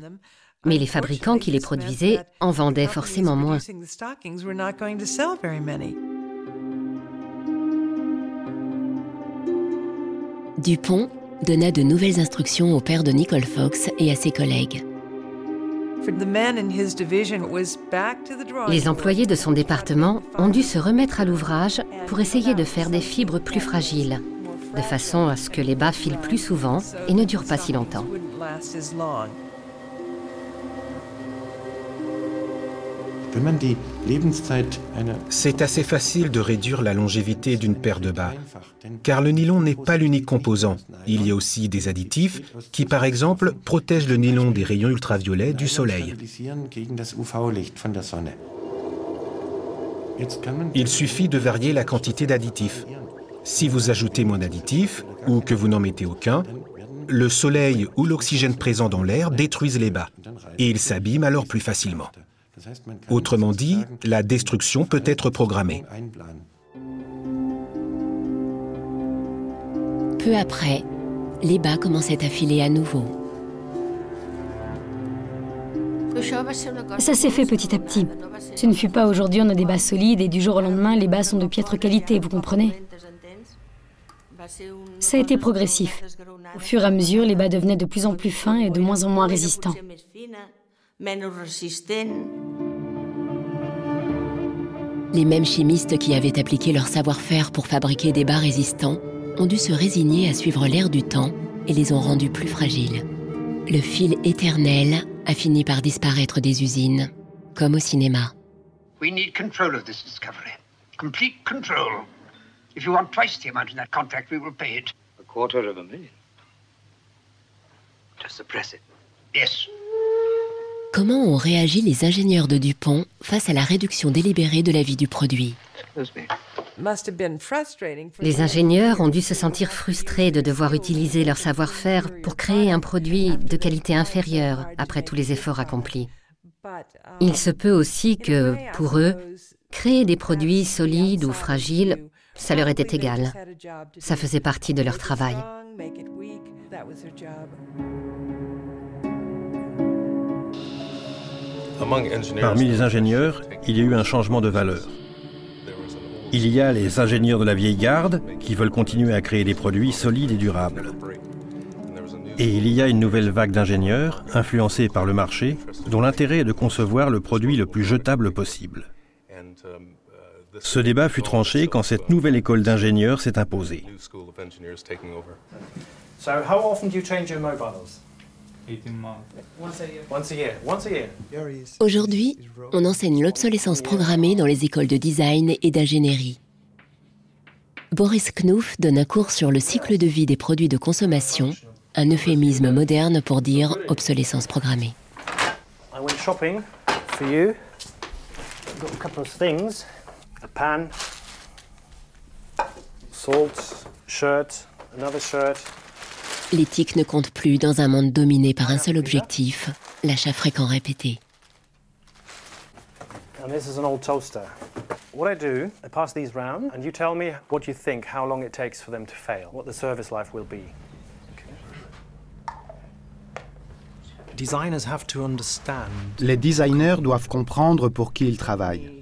Mais les fabricants qui les produisaient en vendaient forcément moins. DuPont donna de nouvelles instructions au père de Nicole Fox et à ses collègues. Les employés de son département ont dû se remettre à l'ouvrage pour essayer de faire des fibres plus fragiles, de façon à ce que les bas filent plus souvent et ne durent pas si longtemps. C'est assez facile de réduire la longévité d'une paire de bas, car le nylon n'est pas l'unique composant. Il y a aussi des additifs qui, par exemple, protègent le nylon des rayons ultraviolets du soleil. Il suffit de varier la quantité d'additifs. Si vous ajoutez moins d'additifs, ou que vous n'en mettez aucun, le soleil ou l'oxygène présent dans l'air détruisent les bas, et ils s'abîment alors plus facilement. Autrement dit, la destruction peut être programmée. Peu après, les bas commençaient à filer à nouveau. Ça s'est fait petit à petit. Ce ne fut pas aujourd'hui on a des bas solides et du jour au lendemain les bas sont de piètre qualité, vous comprenez? Ça a été progressif. Au fur et à mesure, les bas devenaient de plus en plus fins et de moins en moins résistants. Les mêmes chimistes qui avaient appliqué leur savoir-faire pour fabriquer des bas résistants ont dû se résigner à suivre l'air du temps et les ont rendus plus fragiles. Le fil éternel a fini par disparaître des usines, comme au cinéma. We need control of this discovery. Complete control. If you want twice the amount in that contract, we will pay it. $250,000. To suppress it. Yes. Comment ont réagi les ingénieurs de DuPont face à la réduction délibérée de la vie du produit? Les ingénieurs ont dû se sentir frustrés de devoir utiliser leur savoir-faire pour créer un produit de qualité inférieure après tous les efforts accomplis. Il se peut aussi que, pour eux, créer des produits solides ou fragiles, ça leur était égal. Ça faisait partie de leur travail. Parmi les ingénieurs, il y a eu un changement de valeur. Il y a les ingénieurs de la vieille garde qui veulent continuer à créer des produits solides et durables. Et il y a une nouvelle vague d'ingénieurs, influencés par le marché, dont l'intérêt est de concevoir le produit le plus jetable possible. Ce débat fut tranché quand cette nouvelle école d'ingénieurs s'est imposée. Aujourd'hui, on enseigne l'obsolescence programmée dans les écoles de design et d'ingénierie. Boris Knuff donne un cours sur le cycle de vie des produits de consommation, un euphémisme moderne pour dire obsolescence programmée. I went shopping for you. Got a couple of things. A pan, salt, shirt, another shirt. L'éthique ne compte plus dans un monde dominé par un seul objectif, l'achat fréquent répété. And this is an old toaster. What I do, I pass these round and you tell me what you think, how long it takes for them to fail, what the service life will be. Les designers doivent comprendre pour qui ils travaillent.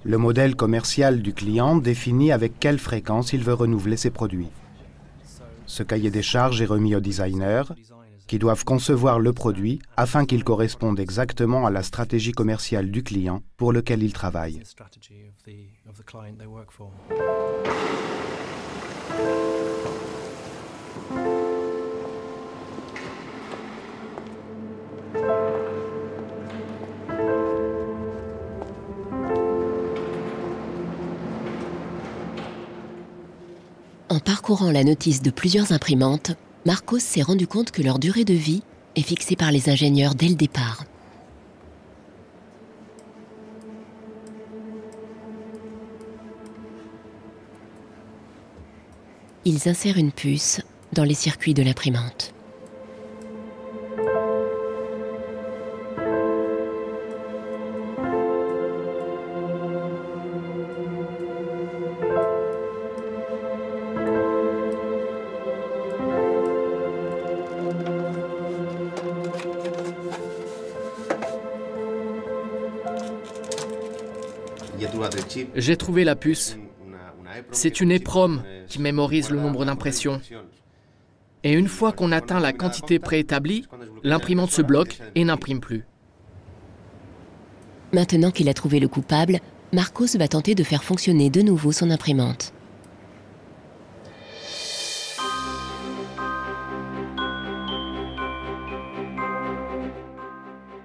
Le modèle commercial du client définit avec quelle fréquence il veut renouveler ses produits. Ce cahier des charges est remis aux designers, qui doivent concevoir le produit afin qu'il corresponde exactement à la stratégie commerciale du client pour lequel ils travaillent. En parcourant la notice de plusieurs imprimantes, Marcos s'est rendu compte que leur durée de vie est fixée par les ingénieurs dès le départ. Ils insèrent une puce dans les circuits de l'imprimante. J'ai trouvé la puce. C'est une EPROM qui mémorise le nombre d'impressions. Et une fois qu'on atteint la quantité préétablie, l'imprimante se bloque et n'imprime plus. Maintenant qu'il a trouvé le coupable, Marcos va tenter de faire fonctionner de nouveau son imprimante.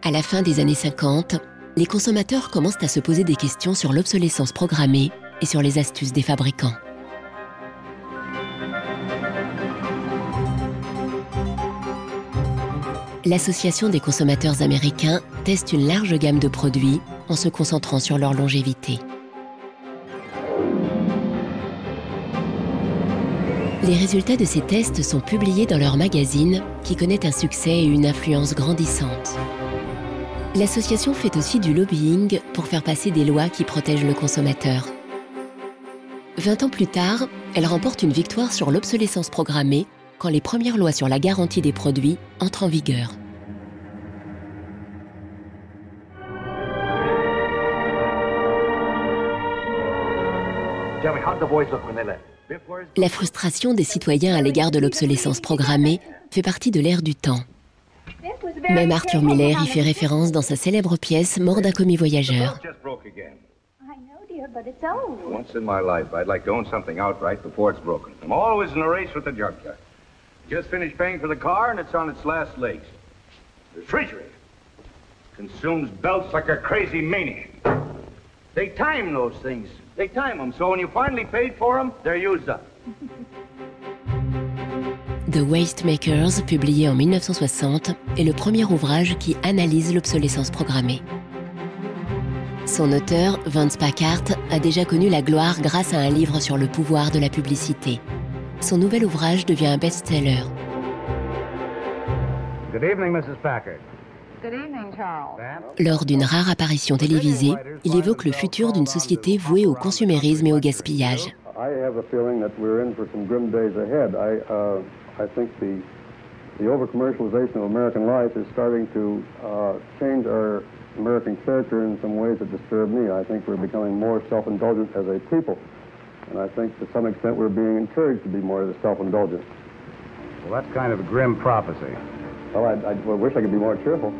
À la fin des années 50, les consommateurs commencent à se poser des questions sur l'obsolescence programmée et sur les astuces des fabricants. L'Association des consommateurs américains teste une large gamme de produits en se concentrant sur leur longévité. Les résultats de ces tests sont publiés dans leur magazine qui connaît un succès et une influence grandissante. L'association fait aussi du lobbying pour faire passer des lois qui protègent le consommateur. 20 ans plus tard, elle remporte une victoire sur l'obsolescence programmée quand les premières lois sur la garantie des produits entrent en vigueur. La frustration des citoyens à l'égard de l'obsolescence programmée fait partie de l'ère du temps. Même Arthur Miller y fait référence dans sa célèbre pièce Mort d'un commis voyageur. Once in my life, I'd like to own something outright before it's broken. I'm always in a race with the junkyard. Just finished paying for the car and it's on its last legs. The refrigerator consumes belts like a crazy maniac. They time those things. They time them, so when you finally paid for them, they're used up. The Waste Makers, publié en 1960, est le premier ouvrage qui analyse l'obsolescence programmée. Son auteur, Vance Packard, a déjà connu la gloire grâce à un livre sur le pouvoir de la publicité. Son nouvel ouvrage devient un best-seller. Good evening, Mrs. Packard. Good evening, Charles. Lors d'une rare apparition télévisée, il évoque le futur d'une société vouée au consumérisme et au gaspillage. I think the over-commercialization of American life is starting to change our American character in some ways that disturb me. I think we're becoming more self-indulgent as a people. And I think to some extent we're being encouraged to be more self-indulgent. Well, that's kind of a grim prophecy. Well, I wish I could be more cheerful.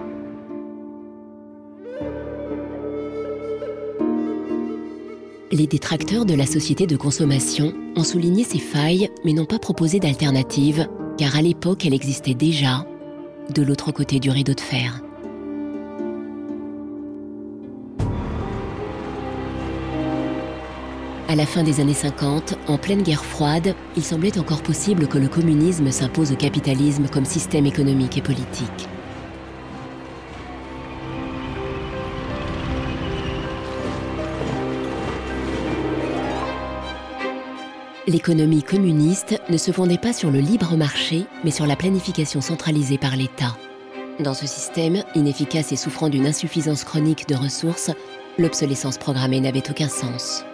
Les détracteurs de la société de consommation ont souligné ces failles, mais n'ont pas proposé d'alternative, car à l'époque, elle existait déjà, de l'autre côté du rideau de fer. À la fin des années 50, en pleine guerre froide, il semblait encore possible que le communisme s'impose au capitalisme comme système économique et politique. L'économie communiste ne se fondait pas sur le libre marché, mais sur la planification centralisée par l'État. Dans ce système, inefficace et souffrant d'une insuffisance chronique de ressources, l'obsolescence programmée n'avait aucun sens.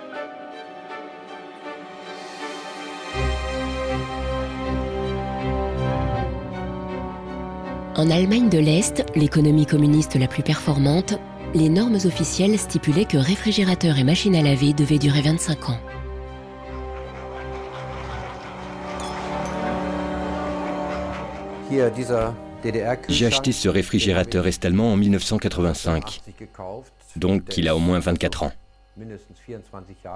En Allemagne de l'Est, l'économie communiste la plus performante, les normes officielles stipulaient que réfrigérateurs et machines à laver devaient durer 25 ans. J'ai acheté ce réfrigérateur est-allemand en 1985, donc il a au moins 24 ans.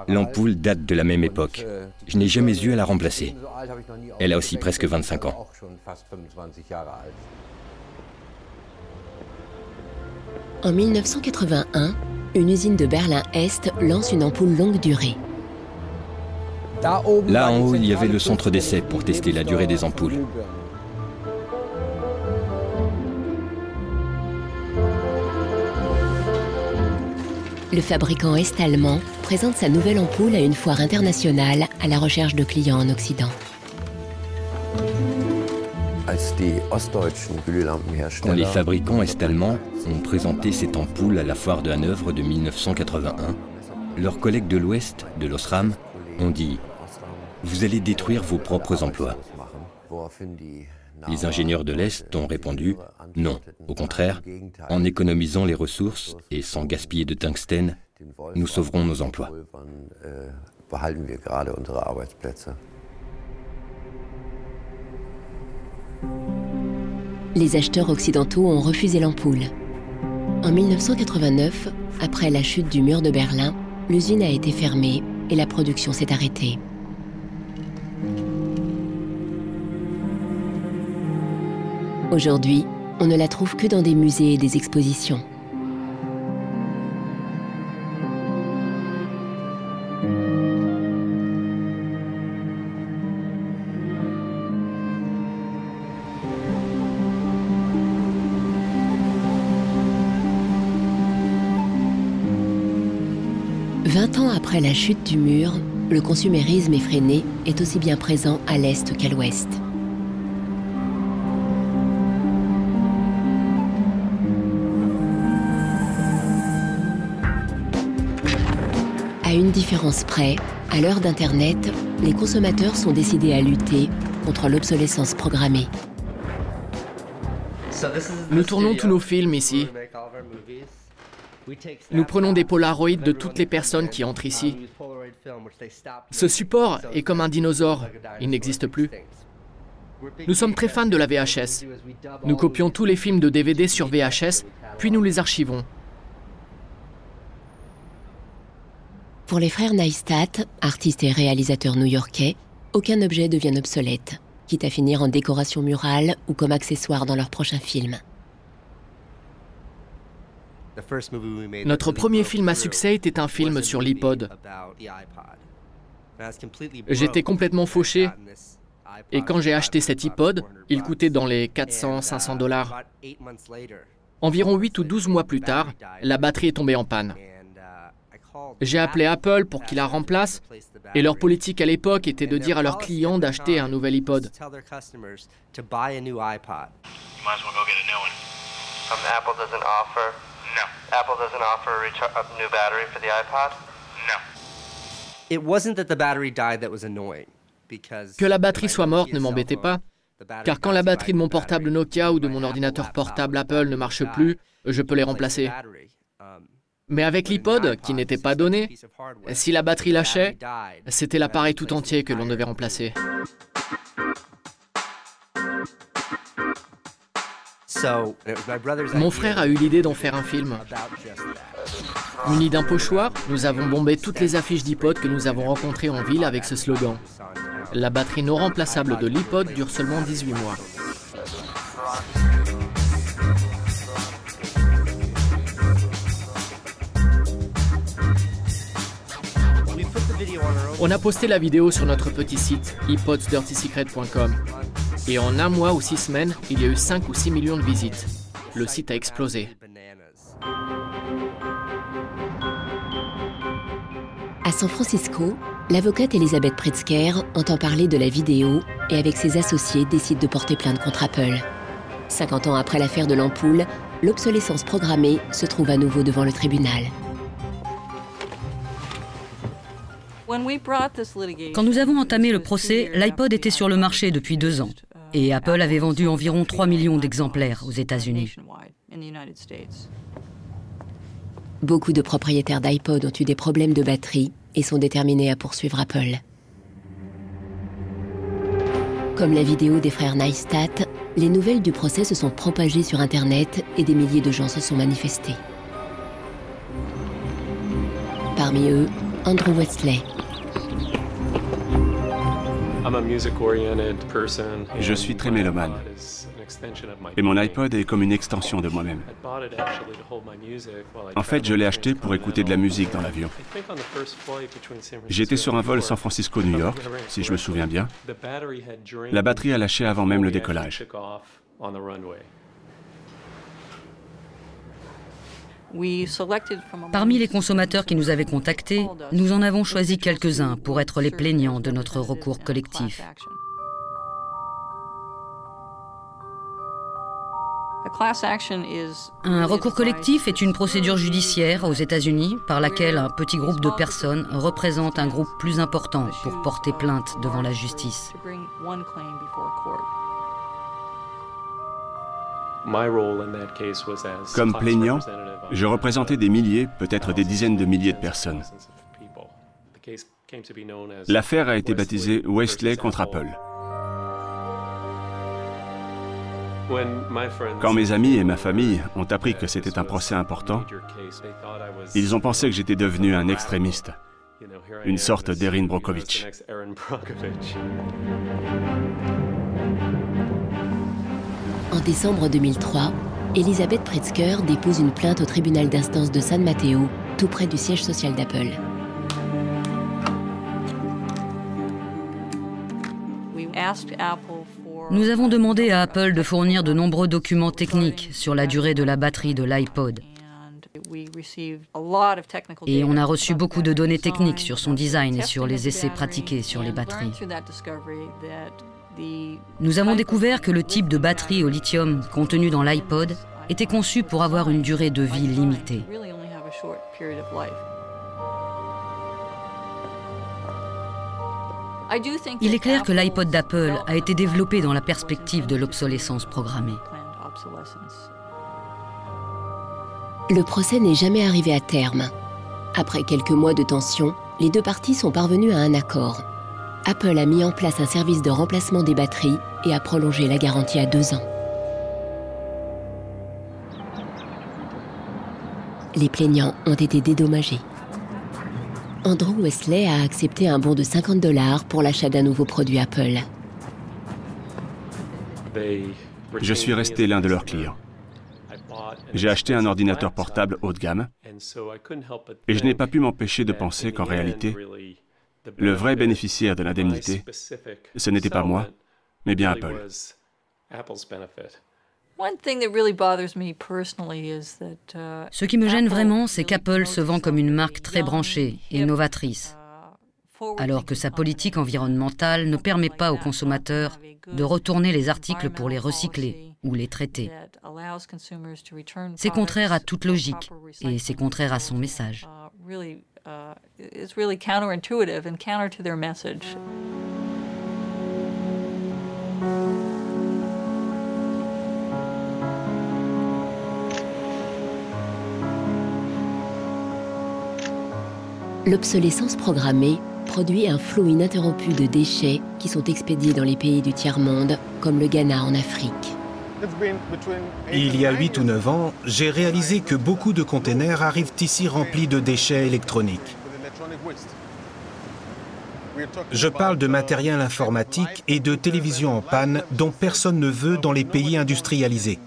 L'ampoule date de la même époque. Je n'ai jamais eu à la remplacer. Elle a aussi presque 25 ans. En 1981, une usine de Berlin-Est lance une ampoule longue durée. Là en haut, il y avait le centre d'essai pour tester la durée des ampoules. Le fabricant est-allemand présente sa nouvelle ampoule à une foire internationale à la recherche de clients en Occident. Quand les fabricants est-allemands ont présenté cette ampoule à la foire de Hanovre de 1981, leurs collègues de l'Ouest, de l'Osram, ont dit « Vous allez détruire vos propres emplois ». Les ingénieurs de l'Est ont répondu « Non, au contraire, en économisant les ressources et sans gaspiller de tungstène, nous sauverons nos emplois ». Les acheteurs occidentaux ont refusé l'ampoule. En 1989, après la chute du mur de Berlin, l'usine a été fermée et la production s'est arrêtée. Aujourd'hui, on ne la trouve que dans des musées et des expositions. Vingt ans après la chute du mur, le consumérisme effréné est aussi bien présent à l'Est qu'à l'Ouest. À une différence près, à l'heure d'Internet, les consommateurs sont décidés à lutter contre l'obsolescence programmée. Nous tournons tous nos films ici. Nous prenons des polaroïdes de toutes les personnes qui entrent ici. Ce support est comme un dinosaure, il n'existe plus. Nous sommes très fans de la VHS. Nous copions tous les films de DVD sur VHS, puis nous les archivons. Pour les frères Neistat, artistes et réalisateurs new-yorkais, aucun objet devient obsolète, quitte à finir en décoration murale ou comme accessoire dans leur prochain film. Notre premier film à succès était un film sur l'iPod. J'étais complètement fauché, et quand j'ai acheté cet iPod, il coûtait dans les 400-500 $. Environ 8 ou 12 mois plus tard, la batterie est tombée en panne. J'ai appelé Apple pour qu'ils la remplacent, et leur politique à l'époque était de dire à leurs clients d'acheter un nouvel iPod. Que la batterie soit morte ne m'embêtait pas, car quand la batterie de mon portable Nokia ou de mon ordinateur portable Apple ne marche plus, je peux les remplacer. Mais avec l'iPod, qui n'était pas donné, si la batterie lâchait, c'était l'appareil tout entier que l'on devait remplacer. Mon frère a eu l'idée d'en faire un film. Munis d'un pochoir, nous avons bombé toutes les affiches d'iPod que nous avons rencontrées en ville avec ce slogan. La batterie non remplaçable de l'iPod dure seulement 18 mois. On a posté la vidéo sur notre petit site, iPodsDirtySecret.com. Et en un mois ou 6 semaines, il y a eu 5 ou 6 millions de visites. Le site a explosé. À San Francisco, l'avocate Elizabeth Pritzker entend parler de la vidéo et avec ses associés décide de porter plainte contre Apple. 50 ans après l'affaire de l'ampoule, l'obsolescence programmée se trouve à nouveau devant le tribunal. Quand nous avons entamé le procès, l'iPod était sur le marché depuis 2 ans et Apple avait vendu environ 3 millions d'exemplaires aux États-Unis. Beaucoup de propriétaires d'iPod ont eu des problèmes de batterie et sont déterminés à poursuivre Apple. Comme la vidéo des frères Neistat, les nouvelles du procès se sont propagées sur Internet et des milliers de gens se sont manifestés. Parmi eux, Andrew Wesley. Je suis très mélomane. Et mon iPod est comme une extension de moi-même. En fait, je l'ai acheté pour écouter de la musique dans l'avion. J'étais sur un vol San Francisco-New York, si je me souviens bien. La batterie a lâché avant même le décollage. Parmi les consommateurs qui nous avaient contactés, nous en avons choisi quelques-uns pour être les plaignants de notre recours collectif. Un recours collectif est une procédure judiciaire aux États-Unis par laquelle un petit groupe de personnes représente un groupe plus important pour porter plainte devant la justice. Comme plaignant, je représentais des milliers, peut-être des dizaines de milliers de personnes. L'affaire a été baptisée Wesley contre Apple. Quand mes amis et ma famille ont appris que c'était un procès important, ils ont pensé que j'étais devenu un extrémiste, une sorte d'Erin Brockovich. En décembre 2003, Elizabeth Pritzker dépose une plainte au tribunal d'instance de San Mateo, tout près du siège social d'Apple. Nous avons demandé à Apple de fournir de nombreux documents techniques sur la durée de la batterie de l'iPod. Et on a reçu beaucoup de données techniques sur son design et sur les essais pratiqués sur les batteries. Nous avons découvert que le type de batterie au lithium contenu dans l'iPod était conçu pour avoir une durée de vie limitée. Il est clair que l'iPod d'Apple a été développé dans la perspective de l'obsolescence programmée. Le procès n'est jamais arrivé à terme. Après quelques mois de tension, les deux parties sont parvenues à un accord. Apple a mis en place un service de remplacement des batteries et a prolongé la garantie à 2 ans. Les plaignants ont été dédommagés. Andrew Wesley a accepté un bon de $50 pour l'achat d'un nouveau produit Apple. Je suis resté l'un de leurs clients. J'ai acheté un ordinateur portable haut de gamme et je n'ai pas pu m'empêcher de penser qu'en réalité, le vrai bénéficiaire de l'indemnité, ce n'était pas moi, mais bien Apple. Ce qui me gêne vraiment, c'est qu'Apple se vend comme une marque très branchée et novatrice, alors que sa politique environnementale ne permet pas aux consommateurs de retourner les articles pour les recycler ou les traiter. C'est contraire à toute logique et c'est contraire à son message. L'obsolescence programmée produit un flot ininterrompu de déchets qui sont expédiés dans les pays du tiers-monde, comme le Ghana en Afrique. Il y a 8 ou 9 ans, j'ai réalisé que beaucoup de containers arrivent ici remplis de déchets électroniques. Je parle de matériel informatique et de télévision en panne dont personne ne veut dans les pays industrialisés.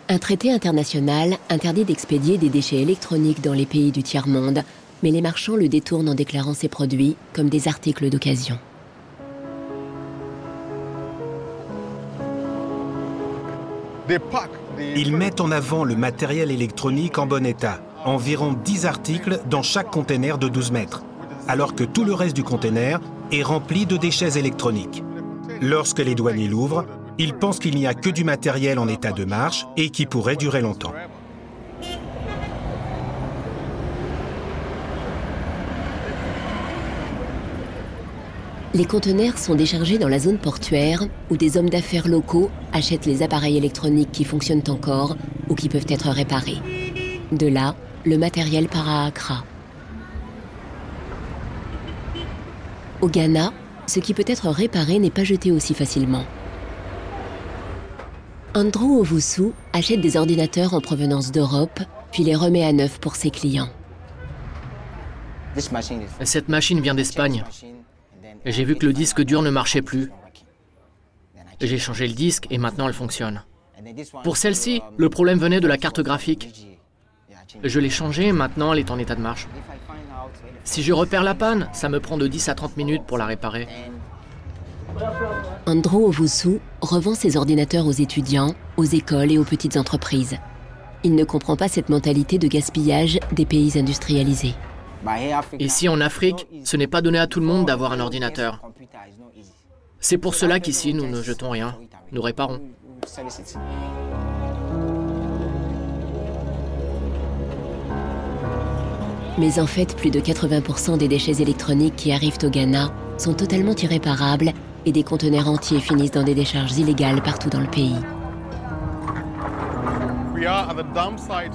Un traité international interdit d'expédier des déchets électroniques dans les pays du tiers-monde, mais les marchands le détournent en déclarant ces produits comme des articles d'occasion. Ils mettent en avant le matériel électronique en bon état, environ 10 articles dans chaque container de 12 mètres, alors que tout le reste du container est rempli de déchets électroniques. Lorsque les douaniers l'ouvrent, ils pensent qu'il n'y a que du matériel en état de marche et qui pourrait durer longtemps. Les conteneurs sont déchargés dans la zone portuaire où des hommes d'affaires locaux achètent les appareils électroniques qui fonctionnent encore ou qui peuvent être réparés. De là, le matériel part à Accra. Au Ghana, ce qui peut être réparé n'est pas jeté aussi facilement. Andrew Owusu achète des ordinateurs en provenance d'Europe, puis les remet à neuf pour ses clients. Cette machine vient d'Espagne. J'ai vu que le disque dur ne marchait plus. J'ai changé le disque et maintenant elle fonctionne. Pour celle-ci, le problème venait de la carte graphique. Je l'ai changée et maintenant elle est en état de marche. Si je repère la panne, ça me prend de 10 à 30 minutes pour la réparer. Andrew Owusu revend ses ordinateurs aux étudiants, aux écoles et aux petites entreprises. Il ne comprend pas cette mentalité de gaspillage des pays industrialisés. Ici en Afrique, ce n'est pas donné à tout le monde d'avoir un ordinateur. C'est pour cela qu'ici, nous ne jetons rien, nous réparons. Mais en fait, plus de 80% des déchets électroniques qui arrivent au Ghana sont totalement irréparables et des conteneurs entiers finissent dans des décharges illégales partout dans le pays.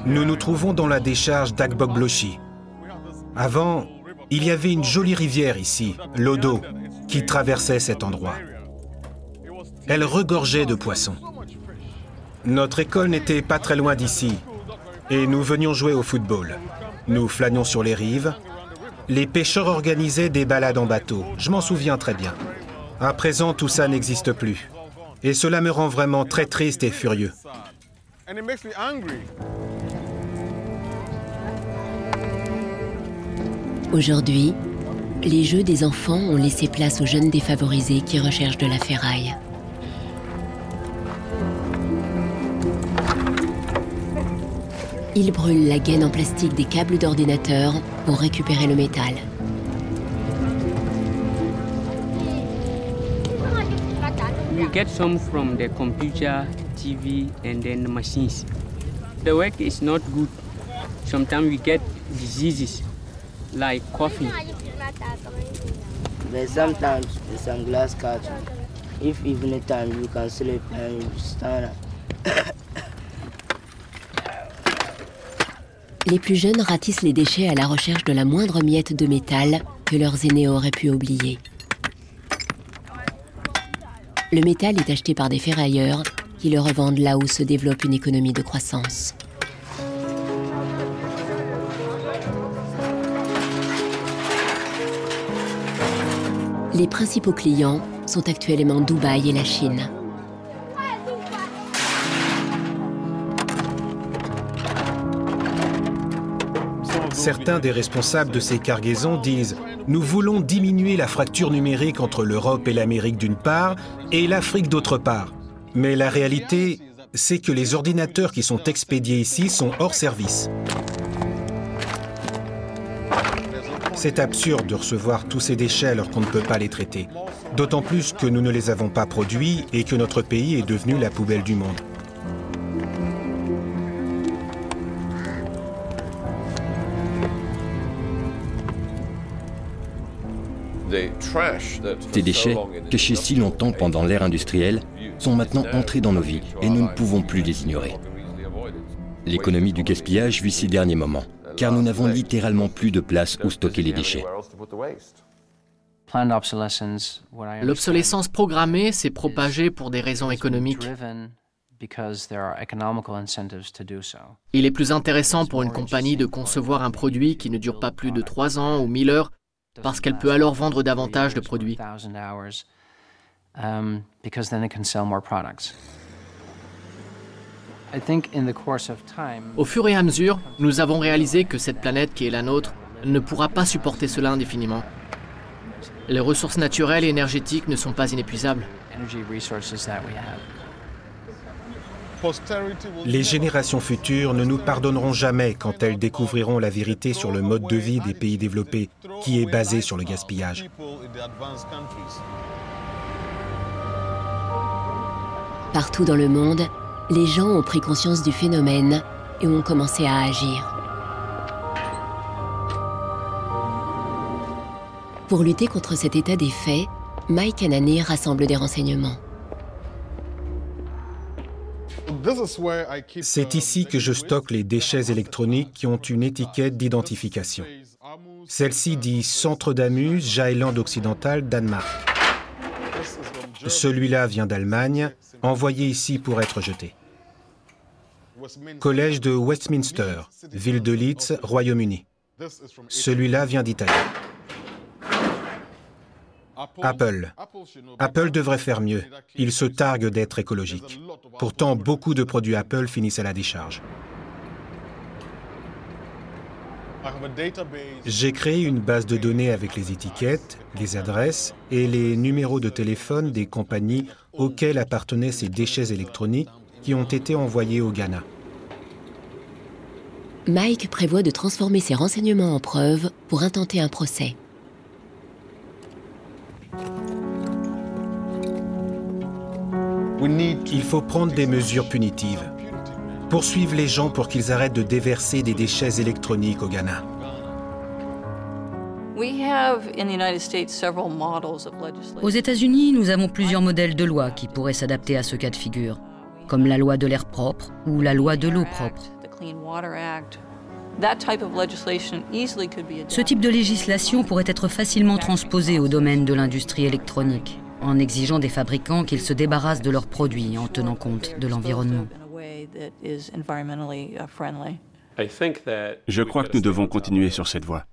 Nous nous trouvons dans la décharge d'Agbogloshi. Avant, il y avait une jolie rivière ici, l'Odo, qui traversait cet endroit. Elle regorgeait de poissons. Notre école n'était pas très loin d'ici et nous venions jouer au football. Nous flânions sur les rives. Les pêcheurs organisaient des balades en bateau. Je m'en souviens très bien. À présent, tout ça n'existe plus. Et cela me rend vraiment très triste et furieux. Aujourd'hui, les jeux des enfants ont laissé place aux jeunes défavorisés qui recherchent de la ferraille. Ils brûlent la gaine en plastique des câbles d'ordinateur pour récupérer le métal. We get some from the computer, TV, and then the machines. The work is not good. Sometimes we get diseases like coffee. But sometimes there's some glass carton. If evening time you can sleep and you stand up. Les plus jeunes ratissent les déchets à la recherche de la moindre miette de métal que leurs aînés auraient pu oublier. Le métal est acheté par des ferrailleurs qui le revendent là où se développe une économie de croissance. Les principaux clients sont actuellement Dubaï et la Chine. Certains des responsables de ces cargaisons disent « Nous voulons diminuer la fracture numérique entre l'Europe et l'Amérique d'une part et l'Afrique d'autre part. » Mais la réalité, c'est que les ordinateurs qui sont expédiés ici sont hors service. C'est absurde de recevoir tous ces déchets alors qu'on ne peut pas les traiter. D'autant plus que nous ne les avons pas produits et que notre pays est devenu la poubelle du monde. Ces déchets, cachés si longtemps pendant l'ère industrielle, sont maintenant entrés dans nos vies et nous ne pouvons plus les ignorer. L'économie du gaspillage vit ses derniers moments, car nous n'avons littéralement plus de place où stocker les déchets. L'obsolescence programmée s'est propagée pour des raisons économiques. Il est plus intéressant pour une compagnie de concevoir un produit qui ne dure pas plus de 3 ans ou 1000 heures parce qu'elle peut alors vendre davantage de produits. Au fur et à mesure, nous avons réalisé que cette planète qui est la nôtre ne pourra pas supporter cela indéfiniment. Les ressources naturelles et énergétiques ne sont pas inépuisables. Les générations futures ne nous pardonneront jamais quand elles découvriront la vérité sur le mode de vie des pays développés, qui est basé sur le gaspillage. Partout dans le monde, les gens ont pris conscience du phénomène et ont commencé à agir. Pour lutter contre cet état des faits, Mike Ananey rassemble des renseignements. C'est ici que je stocke les déchets électroniques qui ont une étiquette d'identification. Celle-ci dit Centre d'Amus, Jylland occidental, Danemark. Celui-là vient d'Allemagne, envoyé ici pour être jeté. Collège de Westminster, ville de Leeds, Royaume-Uni. Celui-là vient d'Italie. Apple. Apple devrait faire mieux. Il se targue d'être écologique. Pourtant, beaucoup de produits Apple finissent à la décharge. J'ai créé une base de données avec les étiquettes, les adresses et les numéros de téléphone des compagnies auxquelles appartenaient ces déchets électroniques qui ont été envoyés au Ghana. Mike prévoit de transformer ces renseignements en preuves pour intenter un procès. Il faut prendre des mesures punitives. Poursuivre les gens pour qu'ils arrêtent de déverser des déchets électroniques au Ghana. Aux États-Unis, nous avons plusieurs modèles de loi qui pourraient s'adapter à ce cas de figure, comme la loi de l'air propre ou la loi de l'eau propre. Ce type de législation pourrait être facilement transposé au domaine de l'industrie électronique, en exigeant des fabricants qu'ils se débarrassent de leurs produits en tenant compte de l'environnement. Je crois que nous devons continuer sur cette voie.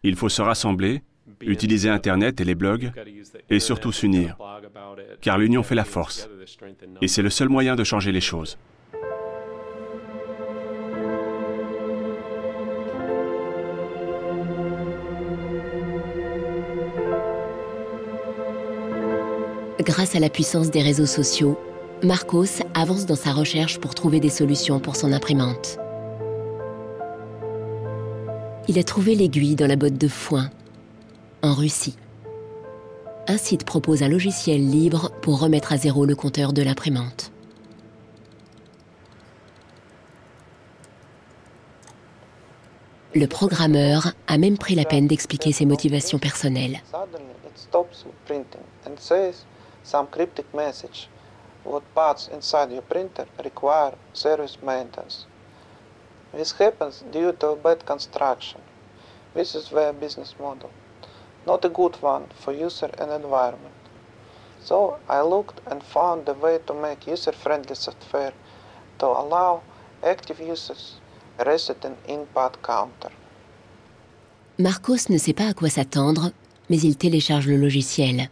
Il faut se rassembler, utiliser Internet et les blogs, et surtout s'unir, car l'union fait la force, et c'est le seul moyen de changer les choses. Grâce à la puissance des réseaux sociaux, Marcos avance dans sa recherche pour trouver des solutions pour son imprimante. Il a trouvé l'aiguille dans la botte de foin, en Russie. Un site propose un logiciel libre pour remettre à zéro le compteur de l'imprimante. Le programmeur a même pris la peine d'expliquer ses motivations personnelles. Some cryptic message. What parts inside your printer require serious maintenance. This happens due to bad construction. This is their business model. Not a good one for user and environment. So I looked and found a way to make user-friendly software to allow active users reset an input counter. Marcos ne sait pas à quoi s'attendre, mais il télécharge le logiciel.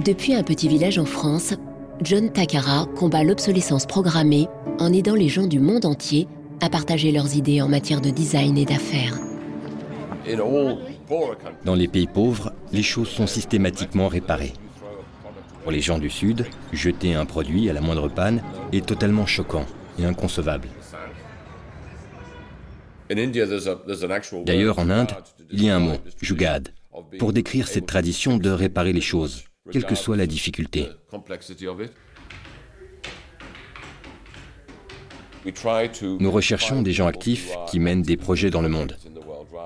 Depuis un petit village en France, John Takara combat l'obsolescence programmée en aidant les gens du monde entier à partager leurs idées en matière de design et d'affaires. Dans les pays pauvres, les choses sont systématiquement réparées. Pour les gens du Sud, jeter un produit à la moindre panne est totalement choquant et inconcevable. D'ailleurs, en Inde, il y a un mot, jugad, pour décrire cette tradition de réparer les choses, quelle que soit la difficulté. Nous recherchons des gens actifs qui mènent des projets dans le monde,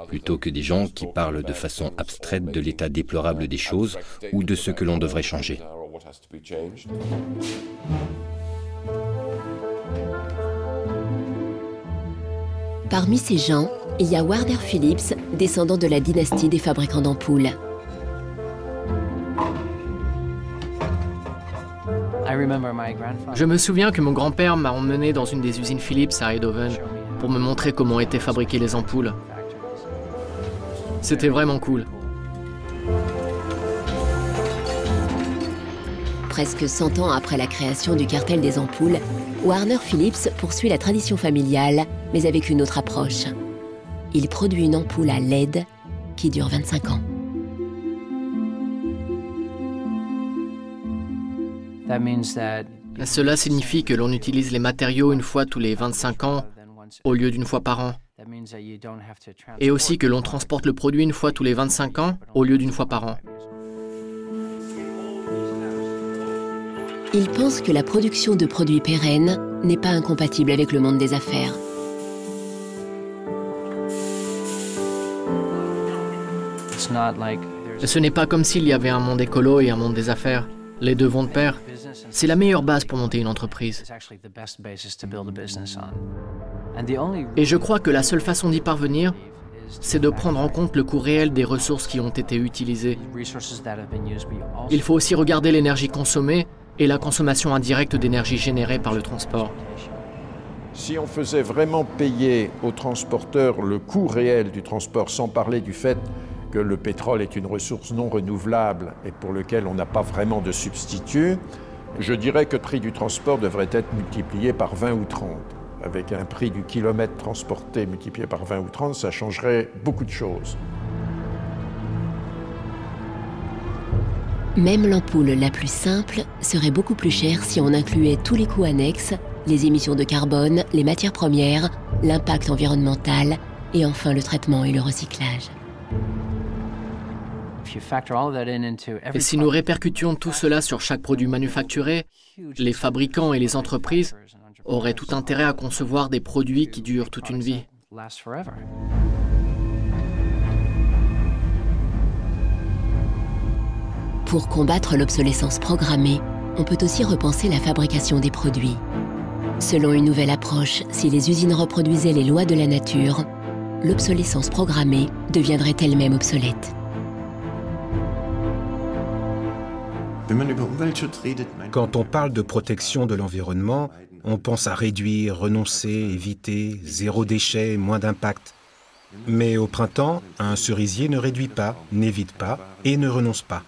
plutôt que des gens qui parlent de façon abstraite de l'état déplorable des choses ou de ce que l'on devrait changer. Parmi ces gens, il y a Warner Phillips, descendant de la dynastie des fabricants d'ampoules. Je me souviens que mon grand-père m'a emmené dans une des usines Philips à Eindhoven pour me montrer comment étaient fabriquées les ampoules. C'était vraiment cool. Presque 100 ans après la création du cartel des ampoules, Warner Phillips poursuit la tradition familiale, mais avec une autre approche. Il produit une ampoule à LED qui dure 25 ans. Cela signifie que l'on utilise les matériaux une fois tous les 25 ans au lieu d'une fois par an. Et aussi que l'on transporte le produit une fois tous les 25 ans au lieu d'une fois par an. Il pense que la production de produits pérennes n'est pas incompatible avec le monde des affaires. Ce n'est pas comme s'il y avait un monde écolo et un monde des affaires. Les deux vont de pair. C'est la meilleure base pour monter une entreprise. Et je crois que la seule façon d'y parvenir, c'est de prendre en compte le coût réel des ressources qui ont été utilisées. Il faut aussi regarder l'énergie consommée et la consommation indirecte d'énergie générée par le transport. Si on faisait vraiment payer aux transporteurs le coût réel du transport, sans parler du fait que le pétrole est une ressource non renouvelable et pour lequel on n'a pas vraiment de substitut, je dirais que le prix du transport devrait être multiplié par 20 ou 30. Avec un prix du kilomètre transporté multiplié par 20 ou 30, ça changerait beaucoup de choses. Même l'ampoule la plus simple serait beaucoup plus chère si on incluait tous les coûts annexes, les émissions de carbone, les matières premières, l'impact environnemental et enfin le traitement et le recyclage. Et si nous répercutions tout cela sur chaque produit manufacturé, les fabricants et les entreprises auraient tout intérêt à concevoir des produits qui durent toute une vie. Pour combattre l'obsolescence programmée, on peut aussi repenser la fabrication des produits. Selon une nouvelle approche, si les usines reproduisaient les lois de la nature, l'obsolescence programmée deviendrait elle-même obsolète. Quand on parle de protection de l'environnement, on pense à réduire, renoncer, éviter, zéro déchet, moins d'impact. Mais au printemps, un cerisier ne réduit pas, n'évite pas et ne renonce pas.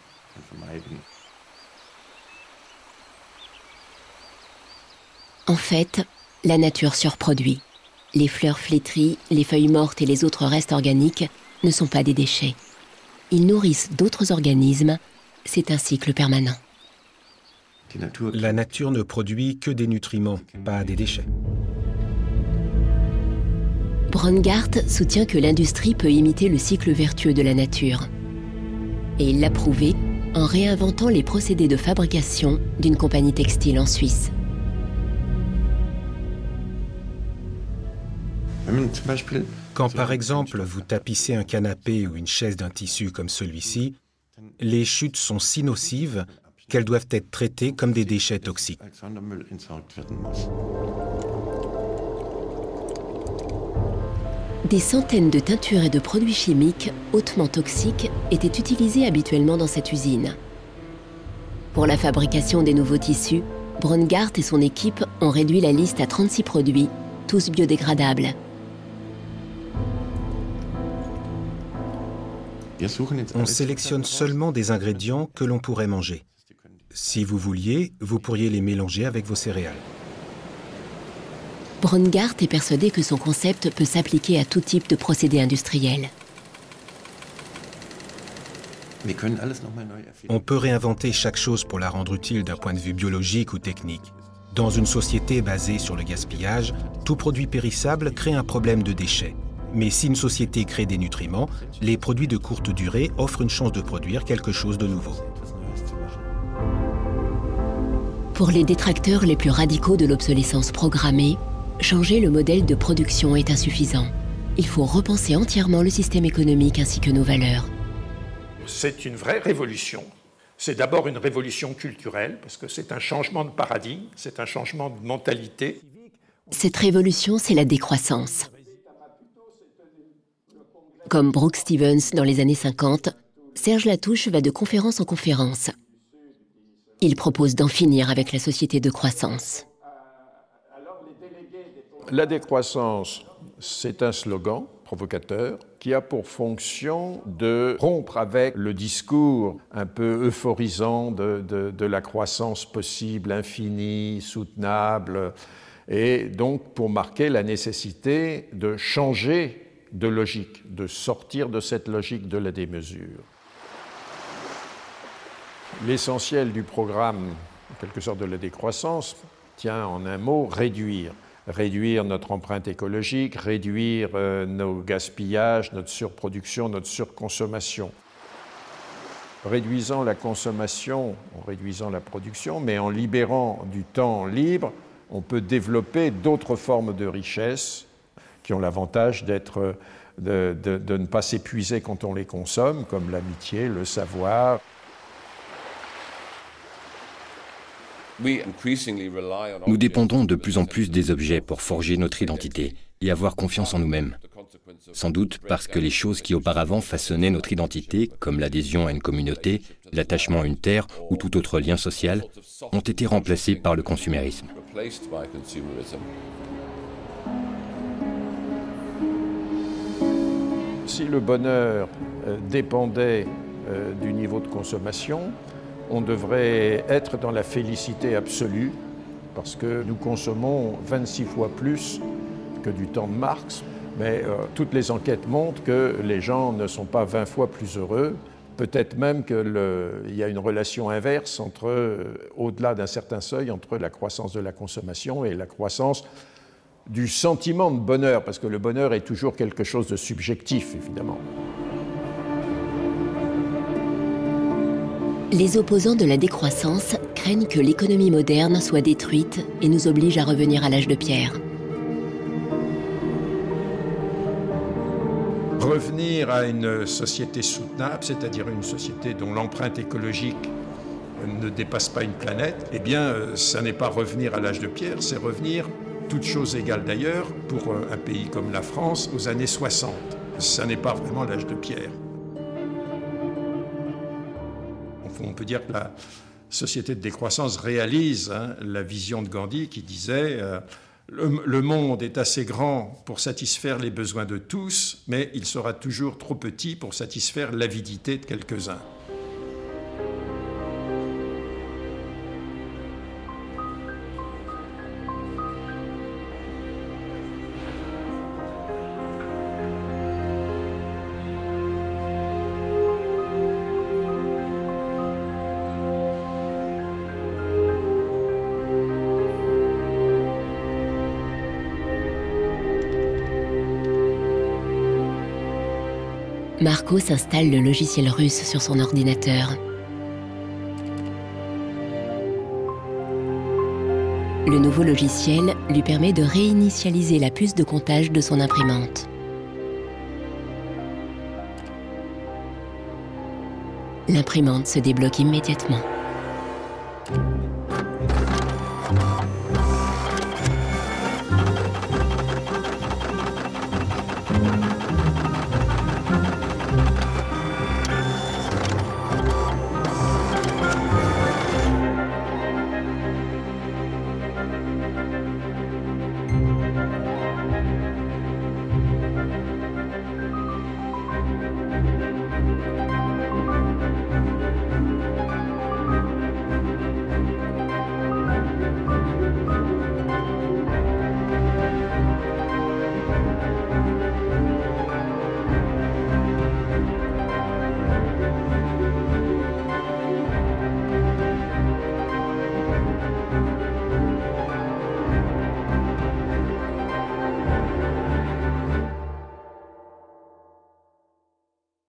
En fait, la nature surproduit. Les fleurs flétries, les feuilles mortes et les autres restes organiques ne sont pas des déchets. Ils nourrissent d'autres organismes. C'est un cycle permanent. La nature ne produit que des nutriments, pas des déchets. Brongart soutient que l'industrie peut imiter le cycle vertueux de la nature. Et il l'a prouvé en réinventant les procédés de fabrication d'une compagnie textile en Suisse. Quand par exemple vous tapissez un canapé ou une chaise d'un tissu comme celui-ci, les chutes sont si nocives qu'elles doivent être traitées comme des déchets toxiques. Des centaines de teintures et de produits chimiques hautement toxiques étaient utilisés habituellement dans cette usine. Pour la fabrication des nouveaux tissus, Brongart et son équipe ont réduit la liste à 36 produits, tous biodégradables. On sélectionne seulement des ingrédients que l'on pourrait manger. Si vous vouliez, vous pourriez les mélanger avec vos céréales. Brongart est persuadé que son concept peut s'appliquer à tout type de procédé industriel. On peut réinventer chaque chose pour la rendre utile d'un point de vue biologique ou technique. Dans une société basée sur le gaspillage, tout produit périssable crée un problème de déchets. Mais si une société crée des nutriments, les produits de courte durée offrent une chance de produire quelque chose de nouveau. Pour les détracteurs les plus radicaux de l'obsolescence programmée, changer le modèle de production est insuffisant. Il faut repenser entièrement le système économique ainsi que nos valeurs. C'est une vraie révolution. C'est d'abord une révolution culturelle, parce que c'est un changement de paradigme, c'est un changement de mentalité. Cette révolution, c'est la décroissance. Comme Brooke Stevens dans les années 50, Serge Latouche va de conférence en conférence. Il propose d'en finir avec la société de croissance. La décroissance, c'est un slogan provocateur qui a pour fonction de rompre avec le discours un peu euphorisant de la croissance possible, infinie, soutenable, et donc pour marquer la nécessité de changer de logique, de sortir de cette logique de la démesure. L'essentiel du programme, en quelque sorte de la décroissance, tient en un mot réduire. Réduire notre empreinte écologique, réduire nos gaspillages, notre surproduction, notre surconsommation. Réduisant la consommation, en réduisant la production, mais en libérant du temps libre, on peut développer d'autres formes de richesse qui ont l'avantage de ne pas s'épuiser quand on les consomme, comme l'amitié, le savoir. Nous dépendons de plus en plus des objets pour forger notre identité et avoir confiance en nous-mêmes. Sans doute parce que les choses qui auparavant façonnaient notre identité, comme l'adhésion à une communauté, l'attachement à une terre ou tout autre lien social, ont été remplacées par le consumérisme. Si le bonheur dépendait du niveau de consommation, on devrait être dans la félicité absolue, parce que nous consommons 26 fois plus que du temps de Marx, mais toutes les enquêtes montrent que les gens ne sont pas 20 fois plus heureux, peut-être même qu'il y a une relation inverse au-delà d'un certain seuil, entre la croissance de la consommation et la croissance du sentiment de bonheur, parce que le bonheur est toujours quelque chose de subjectif, évidemment. Les opposants de la décroissance craignent que l'économie moderne soit détruite et nous oblige à revenir à l'âge de pierre. Revenir à une société soutenable, c'est-à-dire une société dont l'empreinte écologique ne dépasse pas une planète, eh bien, ça n'est pas revenir à l'âge de pierre, c'est revenir, toutes choses égales d'ailleurs, pour un pays comme la France, aux années 60. Ça n'est pas vraiment l'âge de pierre. On peut dire que la société de décroissance réalise la vision de Gandhi qui disait le monde est assez grand pour satisfaire les besoins de tous, mais il sera toujours trop petit pour satisfaire l'avidité de quelques-uns. Marcos installe le logiciel russe sur son ordinateur. Le nouveau logiciel lui permet de réinitialiser la puce de comptage de son imprimante. L'imprimante se débloque immédiatement.